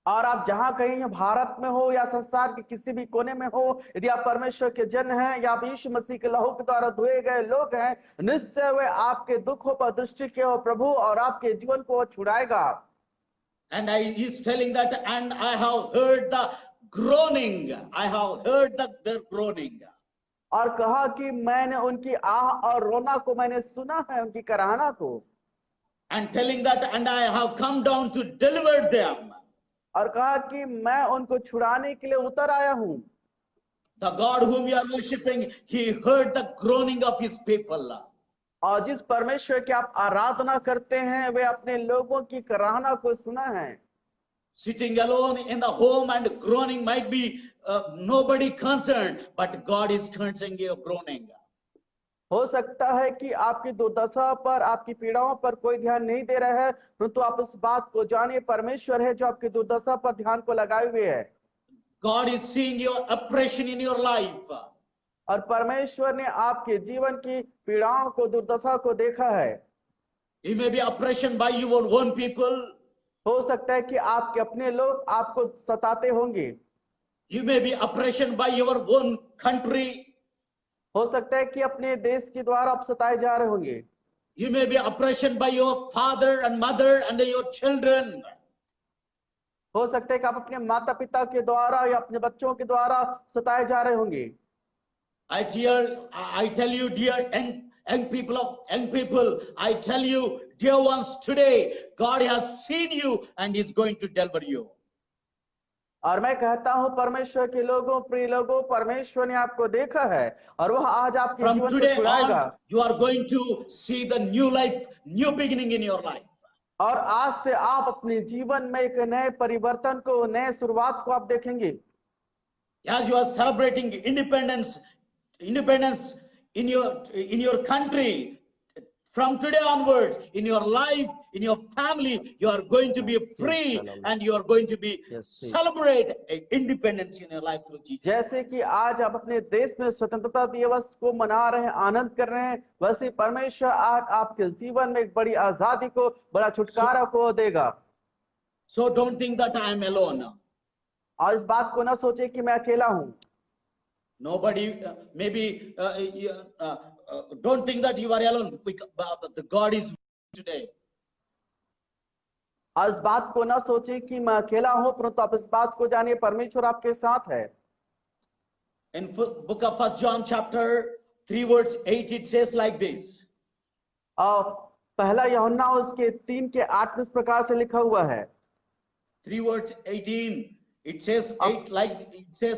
और आप जहां कहीं भारत में हो या संसार के किसी भी कोने में हो, यदि आप परमेश्वर के जन हैं या आप यीशु मसीह के लहू के द्वारा धोए गए लोग हैं, निश्चय वे आपके दुखों पर दृष्टि के हो प्रभु, और आपके जीवन को छुड़ाएगा। And he is telling that, and I have heard the groaning. I have heard their groaning. और कहा कि मैंने उनकी आह और रोना को मैंने सुना है, उनकी कराहना को। And telling that, and I have come down to deliver them. और कहा कि मैं उनको छुड़ाने के लिए उतर आया हूं। The God whom you are worshiping, He heard the groaning of His people. और जिस परमेश्वर की आप आराधना करते हैं, वे अपने लोगों की कराहना को सुना है। Sitting alone in the home and groaning might be nobody concerned, but God is concerned your groaning. हो सकता है कि आपकी दुर्दशा पर, आपकी पीड़ाओं पर कोई ध्यान नहीं दे रहा है, परंतु आप इस बात को जानिए, परमेश्वर है जो आपकी दुर्दशा पर ध्यान को लगाए हुए है। God is seeing your oppression in your life. और परमेश्वर ने आपके जीवन की पीड़ाओं को, दुर्दशा को देखा है। It may be oppression by your own people. हो सकता है कि आपके अपने लोग आपको सताते होंगे। You may be oppression by your own country. हो सकता है कि अपने देश के द्वारा आप सताए जा रहे होंगे। You may be oppression by your father and mother and your children. हो सकता है कि आप अपने माता पिता के द्वारा या अपने बच्चों के द्वारा सताए जा रहे होंगे। I tell you, dear young people, I tell you, dear ones, today, God has seen you and is going to deliver you. और मैं कहता हूं परमेश्वर के लोगों, प्रिय लोगों, परमेश्वर ने आपको देखा है और वह आज आपके From जीवन को today छुड़ाएगा। on, you are going to see the new life, new beginning in your life. और आज से आप अपने जीवन में एक नए परिवर्तन को, नए शुरुआत को आप देखेंगे। As you are celebrating independence in your country, from today onwards, in your life, in your family, you are going to be free and you are going to be celebrate independence in your life through Jesus. जैसे कि आज आप अपने देश में स्वतंत्रता दिवस को मना रहे हैं, आनंद कर रहे हैं, वैसे परमेश्वर आज आपके जीवन में एक बड़ी आजादी को, बड़ा छुटकारा को देगा। So don't think that I am alone. और इस बात को ना सोचे कि मैं अकेला हूं। Nobody, don't think that you are alone. The God is today. और इस बात को ना सोचे कि मैं अकेला हूं, परंतु आप इस बात को जानिए परमेश्वर आपके साथ है। In book of 1 John chapter 3 verse 8 it says like this. और पहला यूहन्ना उसके 3 के 8 इस प्रकार से लिखा हुआ है। 3 verse 18 it says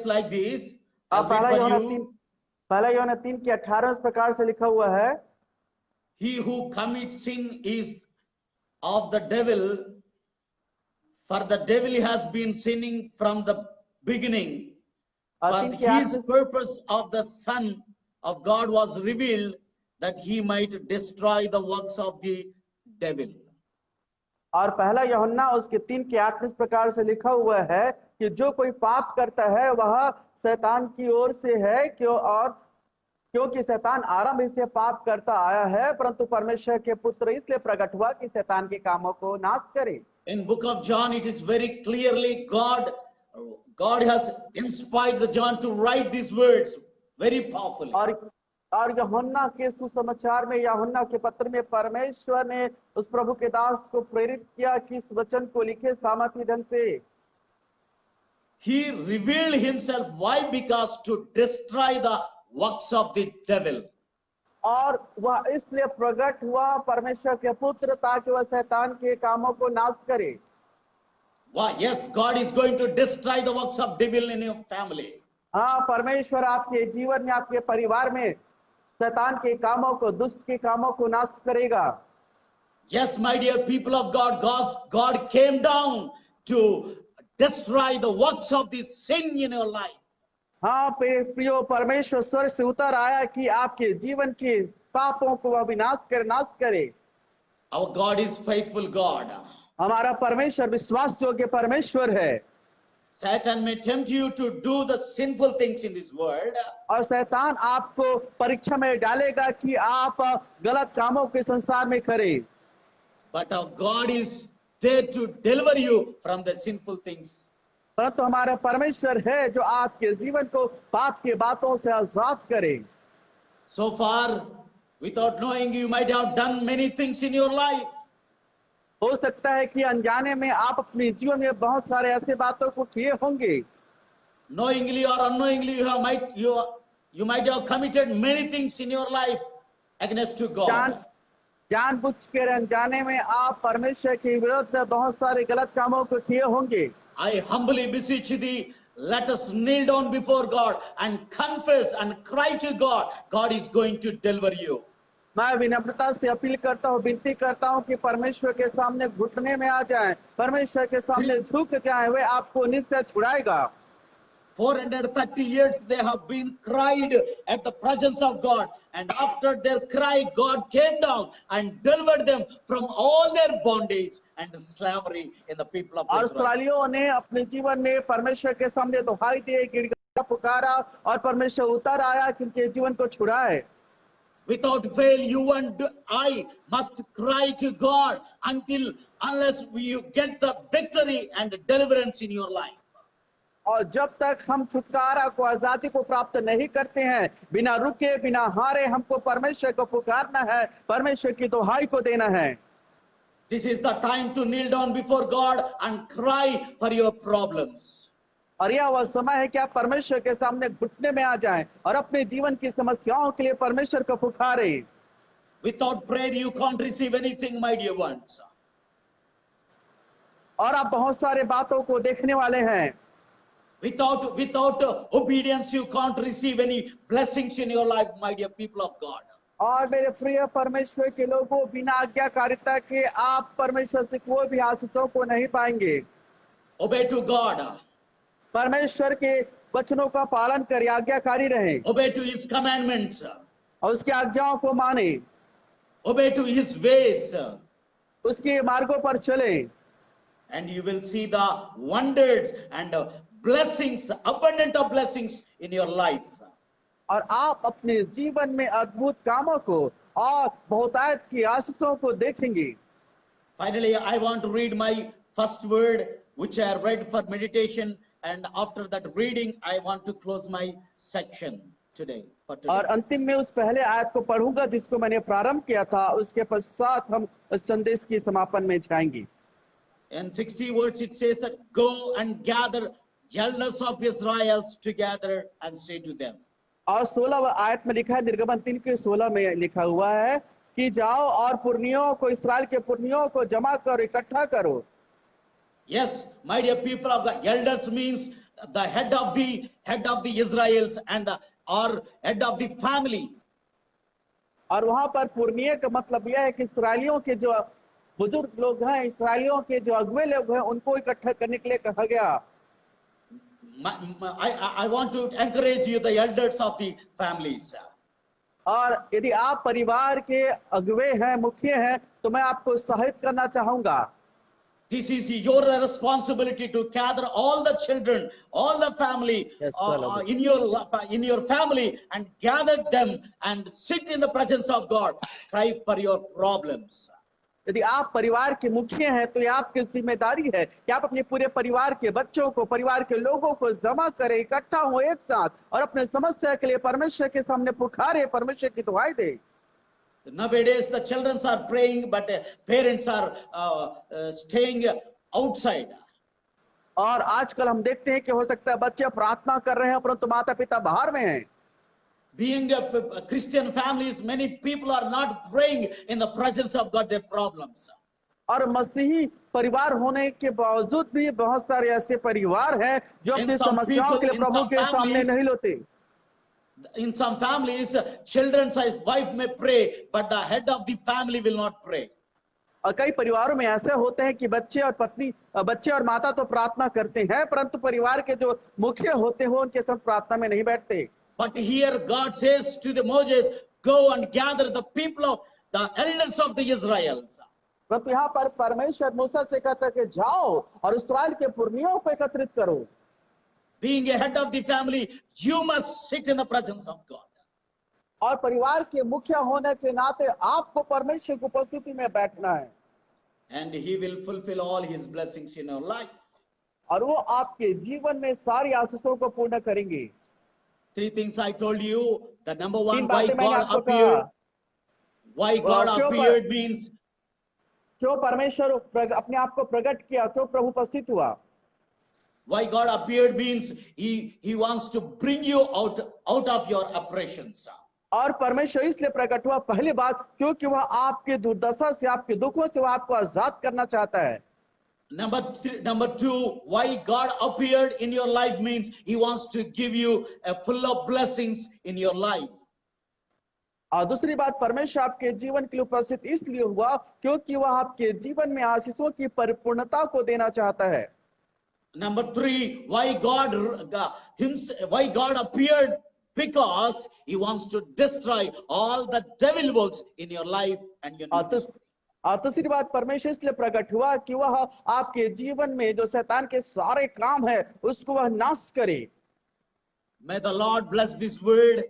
like this. पहला यूहन्ना 3 के 18 इस प्रकार से लिखा हुआ है। He who commits sin is of the devil, for the devil has been sinning from the beginning. But his purpose of the Son of God was revealed that he might destroy the works of the devil. और पहला यूहन्ना उसके 3 के 8 इस प्रकार से लिखा हुआ है कि जो कोई पाप करता है वह शैतान की ओर से है, क्योंकि शैतान आरंभ से पाप करता आया है, परंतु परमेश्वर के पुत्र इसलिए प्रकट हुआ कि शैतान के कामों को नाश करे। In book of John it is very clearly God has inspired the John to write these words very powerfully. और यूहन्ना के सुसमाचार में, यूहन्ना के पत्र में परमेश्वर ने उस प्रभु के दास को प्रेरित किया कि इस वचन को लिखे सामर्थ्य ढंग से। He revealed himself. Why? Because to destroy the works of the devil. और वह इसलिए प्रकट हुआ परमेश्वर के पुत्र ताकि वह शैतान के कामों को नाश करे। Why? Yes, God is going to destroy the works of devil in your family. हाँ, परमेश्वर आपके जीवन में, आपके परिवार में शैतान के कामों को, दुष्ट के कामों को नाश करेगा। Yes, my dear people of God, God came down to destroy the works of the sin in your life. हाँ प्रियो, परमेश्वर स्वर्ग से उतर आया कि आपके जीवन के पापों को वह विनाश करे। Our God is faithful God. हमारा परमेश्वर विश्वास योग्य परमेश्वर है। Satan may tempt you to do the sinful things in this world. और शैतान आपको परीक्षा में डालेगा कि आप गलत कामों के संसार में करें। But our God is there to deliver you from the sinful things. परंतु हमारा परमेश्वर है जो आपके जीवन को पाप के बातों से आजाद करे। So far, without knowing, you might have done many things in your life. हो सकता है कि अनजाने में आप अपने जीवन में बहुत सारे ऐसे बातों को किए होंगे। Knowingly or unknowingly, you might have committed many things in your life against to God. जानबूझ कर अनजाने में आप परमेश्वर के विरुद्ध बहुत सारे गलत कामों को किए होंगे। I humbly beseech thee, let us kneel down before God and confess and cry to God. God is going to deliver you. मैं विनम्रता से अपील करता हूँ, विनती करता हूँ कि परमेश्वर के सामने घुटने में आ जाएं, परमेश्वर के सामने झुक जाएं, वे आपको निश्चय छुड़ाएगा। 430 years they have been cried at the presence of God, and after their cry, God came down and delivered them from all their bondage and slavery in the people of Israel. इस्राएलियों ने अपने जीवन में परमेश्वर के सामने दुहाई दी, गिड़गिड़ा पुकारा और परमेश्वर उतर आया कि उनके जीवन को छुड़ाए। Without fail, you and I must cry to God unless you get the victory and deliverance in your life. और जब तक हम छुटकारा को, आजादी को प्राप्त नहीं करते हैं, बिना रुके, बिना हारे हमको परमेश्वर को पुकारना है, परमेश्वर की दुहाई को देना है। This is the time to kneel down before God and cry for your problems. और यह वह समय है कि आप परमेश्वर के सामने घुटने में आ जाएं और अपने जीवन की समस्याओं के लिए परमेश्वर को पुकारें। Without prayer, you can't receive anything, my dear ones. और आप बहुत सारे बातों को देखने वाले हैं। Without obedience, you can't receive any blessings in your life, my dear people of God. और मेरे प्रिय परमेश्वर के लोगों, बिना आज्ञाकारिता के आप परमेश्वर से कोई भी आशीषों को नहीं पाएंगे। Obey to God. परमेश्वर के वचनों का पालन करें, आज्ञाकारी रहें Obey to His commandments. और उसकी आज्ञाओं को माने, Obey to His ways. उसके मार्गों पर चलें And you will see the wonders and blessings, abundant of blessings in your life. और आप अपने जीवन में अद्भुत कामों को और बहुतायत की आशीषों को देखेंगे। Finally, I want to read my first word, which I read for meditation, and after that reading, I want to close my section today. For today. और अंतिम में उस पहले आयत को पढ़ूंगा जिसको मैंने प्रारंभ किया था, उसके पश्चात हम इस संदेश की समापन में जाएंगे। In 60 words, it says that go and gather elders of Israel together and say to them. और 16 आयत में लिखा है, निर्गमन 3 के 16 में लिखा हुआ है कि जाओ और पुरनियों को, इस्राएल के पुरनियों को जमा करो, इकट्ठा करो। Yes, my dear people of God, elders means the head of the Israels and or head of the family. और वहां पर पुरनिय का मतलब यह है कि इस्राएलियों के जो बुजुर्ग लोग हैं, इस्राएलियों के जो अगुवे लोग हैं, उनको इकट्ठा करने के लिए कहा गया। I want to encourage you, the elders of the families. और यदि आप परिवार के अगुवे हैं, मुखिया हैं, तो मैं आपको उत्साहित करना चाहूंगा। This is your responsibility to gather all the children, all the family Yes, in your family and gather them and sit in the presence of God. Cry for your problems. यदि आप परिवार के मुखिया हैं तो ये आपकी जिम्मेदारी है कि आप अपने पूरे परिवार के बच्चों को, परिवार के लोगों को जमा करें, इकट्ठा हो एक साथ और अपने समस्या के लिए परमेश्वर के सामने पुकारे, परमेश्वर की दुआएं दे। Nowadays the children are praying, but parents are staying outside. और आजकल हम देखते हैं कि हो सकता है बच्चे प्रार्थना कर रहे हैं परंतु माता पिता बाहर में हैं। Being a Christian families, many people are not praying in the presence of God their problems. और मसीही परिवार होने के बावजूद भी बहुत सारे ऐसे परिवार हैं जो अपनी समस्याओं के लिए प्रभु के सामने नहीं Lotay. In some families, children's wife may pray, but the head of the family will not pray. और कई परिवारों में ऐसे होते हैं कि बच्चे और माता तो प्रार्थना करते हैं परंतु परिवार के जो मुखिया होते हैं उनके साथ प्रार्थना में नहीं बैठते। But here God says to the Moses, go and gather the people of the elders of the Israels. परंतु यहाँ पर परमेश्वर मूसा से कहता है कि जाओ और इस्राएल के पुरनियों को एकत्रित करो। Being a head of the family, you must sit in the presence of God. और परिवार के मुखिया होने के नाते आपको परमेश्वर की उपस्थिति में बैठना है। And He will fulfill all His blessings in your life. और वो आपके जीवन में सारी आशीषों को पूर्ण करेंगे। 3 things I told you. The number one, 3 why बातें मैंने God आपको appeared. कहा। Why God क्यों appeared means क्यों परमेश्वर अपने आप को प्रकट किया, क्यों प्रभु उपस्थित हुआ। why God appeared means He wants to bring you out of your oppressions. और परमेश्वर इसलिए प्रकट हुआ, पहली बात क्योंकि वह आपके दुर्दशा से, आपके दुखों से वह आपको आजाद करना चाहता है। Number two, why God appeared in your life means He wants to give you a full of blessings in your life. और दूसरी बात, परमेश्वर आपके जीवन के लिए उपस्थित इसलिए हुआ क्योंकि वह आपके जीवन में आशीषों की परिपूर्णता को देना चाहता है। Number three, why God appeared, because He wants to destroy all the devil works in your life and your ministry. और दूसरी बात, परमेश्वर इसलिए प्रकट हुआ कि वह आपके जीवन में जो शैतान के सारे काम है उसको वह नाश करे। May the Lord bless this word.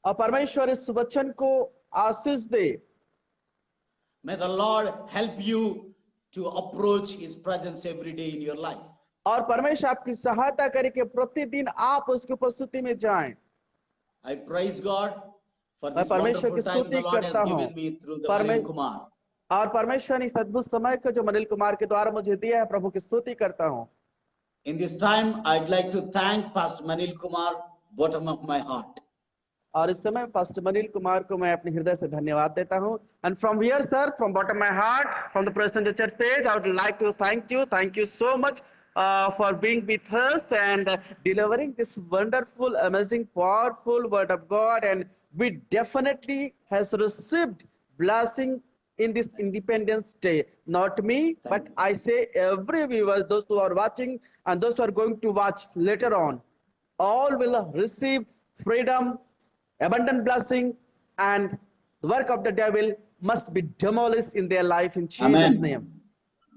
और परमेश्वर इस वचन को आशीष दे। May the Lord help you to approach His presence every day in your life. और परमेश्वर आपकी सहायता करे कि प्रतिदिन आप उसकी उपस्थिति में जाएं। I praise God for मैं this परमेश्वर wonderful की time the स्तुति Lord has करता हूं। given me through the Varun Kumar. और परमेश्वर ने इस अद्भुत समय को जो मनील कुमार के द्वारा मुझे दिया है, प्रभु की स्तुति करता हूँ। In this time, I'd like to thank Pastor Manil Kumar, bottom of my heart. और इस समय पास्टर मनील कुमार को मैं अपने हृदय से धन्यवाद देता हूँ। And from here sir, from bottom my heart, from the present church stage, I would like to thank you so much for being with us and delivering this wonderful, amazing, powerful word of God. And we definitely has received blessing in this Independence Day. Not me, but I say every viewer, those who are watching and those who are going to watch later on, all will receive freedom, abundant blessing, and the work of the devil must be demolished in their life in Jesus' name.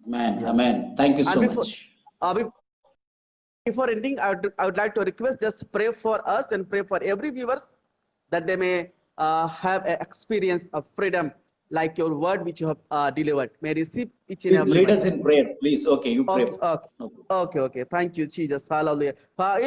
Amen. Yeah. Amen. Thank you so And much. before ending, I would like to request just pray for us and pray for every viewers that they may have an experience of freedom like your word which you have delivered. May receive each and Please every lead one. us in prayer, please. Okay, you pray. Okay. Thank you, Jesus. Hallelujah.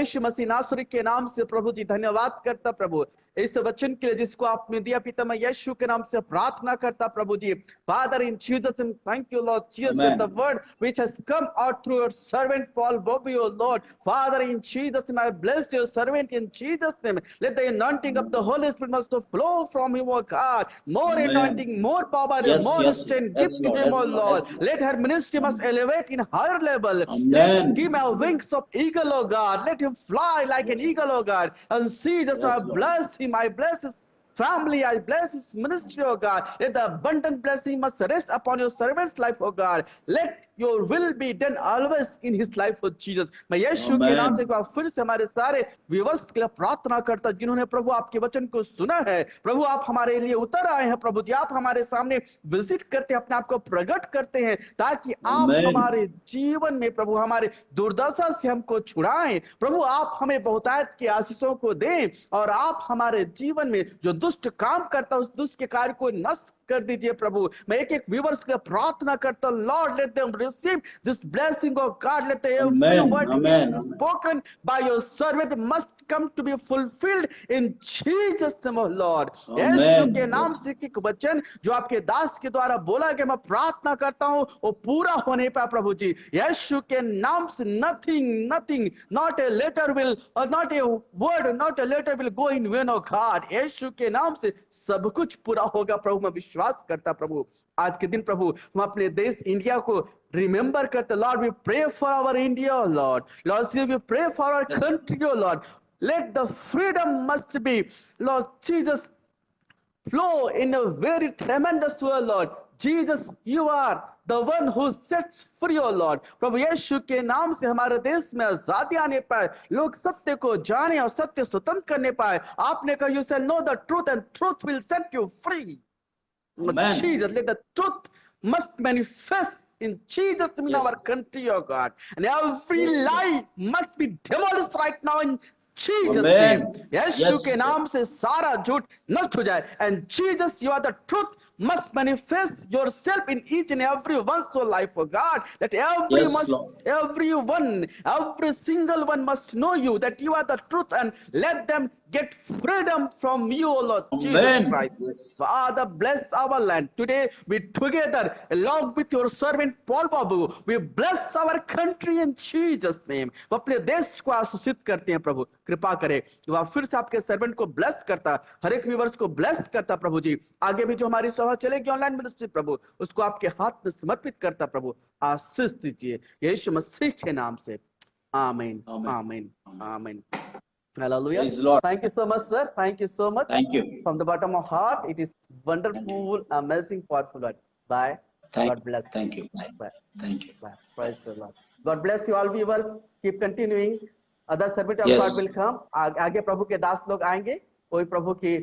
यीशु मसीह नासरी के नाम से प्रभु जी धन्यवाद करता प्रभु इस वचन के लिए जिसको आपने दिया पिता, मैं यीशु के नाम से प्रार्थना करता प्रभु जी. Father, in Jesus' name, thank you, Lord Jesus, Amen. the word which has come out through your servant Paul Bobby, oh Lord. Father, in Jesus' name, I bless your servant in Jesus' name. Let the anointing of the Holy Spirit must flow from him, oh God. More Amen. anointing, more power, Yes, more yes, strength. yes, Give to Lord, him, yes, oh Lord, Lord. yes, Lord. Let her ministry must elevate in higher level. Amen. Let give him wings of eagle, oh God. Let him fly like an eagle, oh God. And see, just Yes, I Lord. bless him. I bless his family, I bless his ministry, oh God. Let the abundant blessing must rest upon your servant's life, oh God. Let your will be done always in his life, oh Jesus. मैं यीशु के नाम से एक बार फिर से हमारे सारे viewers के लिए प्रार्थना करता जिन्होंने प्रभु आपके वचन को सुना है. प्रभु आप हमारे लिए उतर आए हैं प्रभु जी. आप हमारे सामने विजिट करते हैं, अपने आप को प्रकट करते हैं ताकि आप Amen. हमारे जीवन में प्रभु हमारे दुर्दशा से हमको छुड़ाएं. प्रभु आप हमें बहुतायत की आशीषों को दें और आप हमारे जीवन में जो दुष्ट काम करता उस दुष्ट के कार्य को नष्ट कर दीजिए प्रभु. मैं एक व्यूअर्स के लिए प्रार्थना करता हूं. Lord, let them receive this blessing of God. Let every Amen. Word which Amen. is spoken by your servant must come to be fulfilled in Jesus name, oh Lord. यीशु के Amen. नाम से एक वचन जो आपके दास के द्वारा बोला गया, मैं प्रार्थना करता हूं वो पूरा होने पाए प्रभु जी. यीशु के नाम से nothing, not a letter will or not a word, not a letter will go in vain, oh God. यीशु के नाम से सब कुछ पूरा होगा प्रभु. मैं विश्वास करता प्रभु. आज के दिन प्रभु हम अपने देश इंडिया को रिमेंबर करते. Lord, we pray for our India, Lord. Lord, we pray for our country, oh Lord. Let the freedom must be, Lord Jesus, flow in a very tremendous way, Lord. Jesus, you are the one who sets free, oh Lord. प्रभु यीशु के नाम से हमारे देश में आजादी आने पाए, लोग सत्य को जाने और सत्य स्वतंत्र करने पाए. आपने कहा, you shall know the truth and truth will set you free. Amen. Jesus, let the truth must manifest in Jesus in Yes. our country, oh God. And every Yes, lie must be demolished right now in Jesus Amen. name. Yeshu Yes. के नाम से सारा झूठ नष्ट हो जाए. And Jesus, you are the truth, must manifest yourself in each and every one's life, oh God. That Yes, Lord. everyone, every single one must know you, that you are the truth, and let them get freedom from you, oh Lord Jesus Amen. Christ. Father, bless our land. Today, we together, along with your servant Paul Babu, we bless our country in Jesus' name. वो अपने देश को आशीषित करते हैं प्रभु. कृपा करें वह फिर से आपके सर्वेंट को ब्लेस करता, हर एक व्यूअर्स को ब्लेस करता प्रभु जी. आगे भी जो हमारी सभा चलेगी ऑनलाइन मिनिस्ट्री प्रभु, उसको आपके हाथ में समर्पित करता प्रभु. आशीष दीजिए यीशु मसीह के नाम से. आमीन. Amen. आमीन. आमीन. Hallelujah. Praise the Lord. Thank you so much, sir. Thank you so much. Thank you. From the bottom of heart, it is wonderful, amazing, powerful word. Bye. God bless. Thank you. Bye. Bye. Thank you. Bye. Praise the Lord. God bless you all viewers. Keep continuing. Other servant of Yes. God will come. आगे प्रभु के दास लोग आएंगे, कोई प्रभु की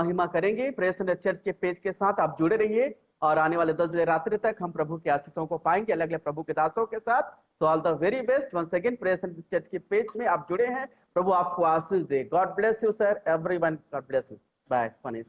महिमा करेंगे. Press church के page के साथ आप जुड़े रहिए और आने वाले 10 बजे रात्रि तक हम प्रभु के आशीषों को पाएंगे अलग अलग प्रभु के दासों के साथ. So all the very best. Once again, press church के पेज में आप जुड़े हैं. प्रभु आपको आशीष दे. God bless you, sir. Everyone, God bless you. Bye. Finish.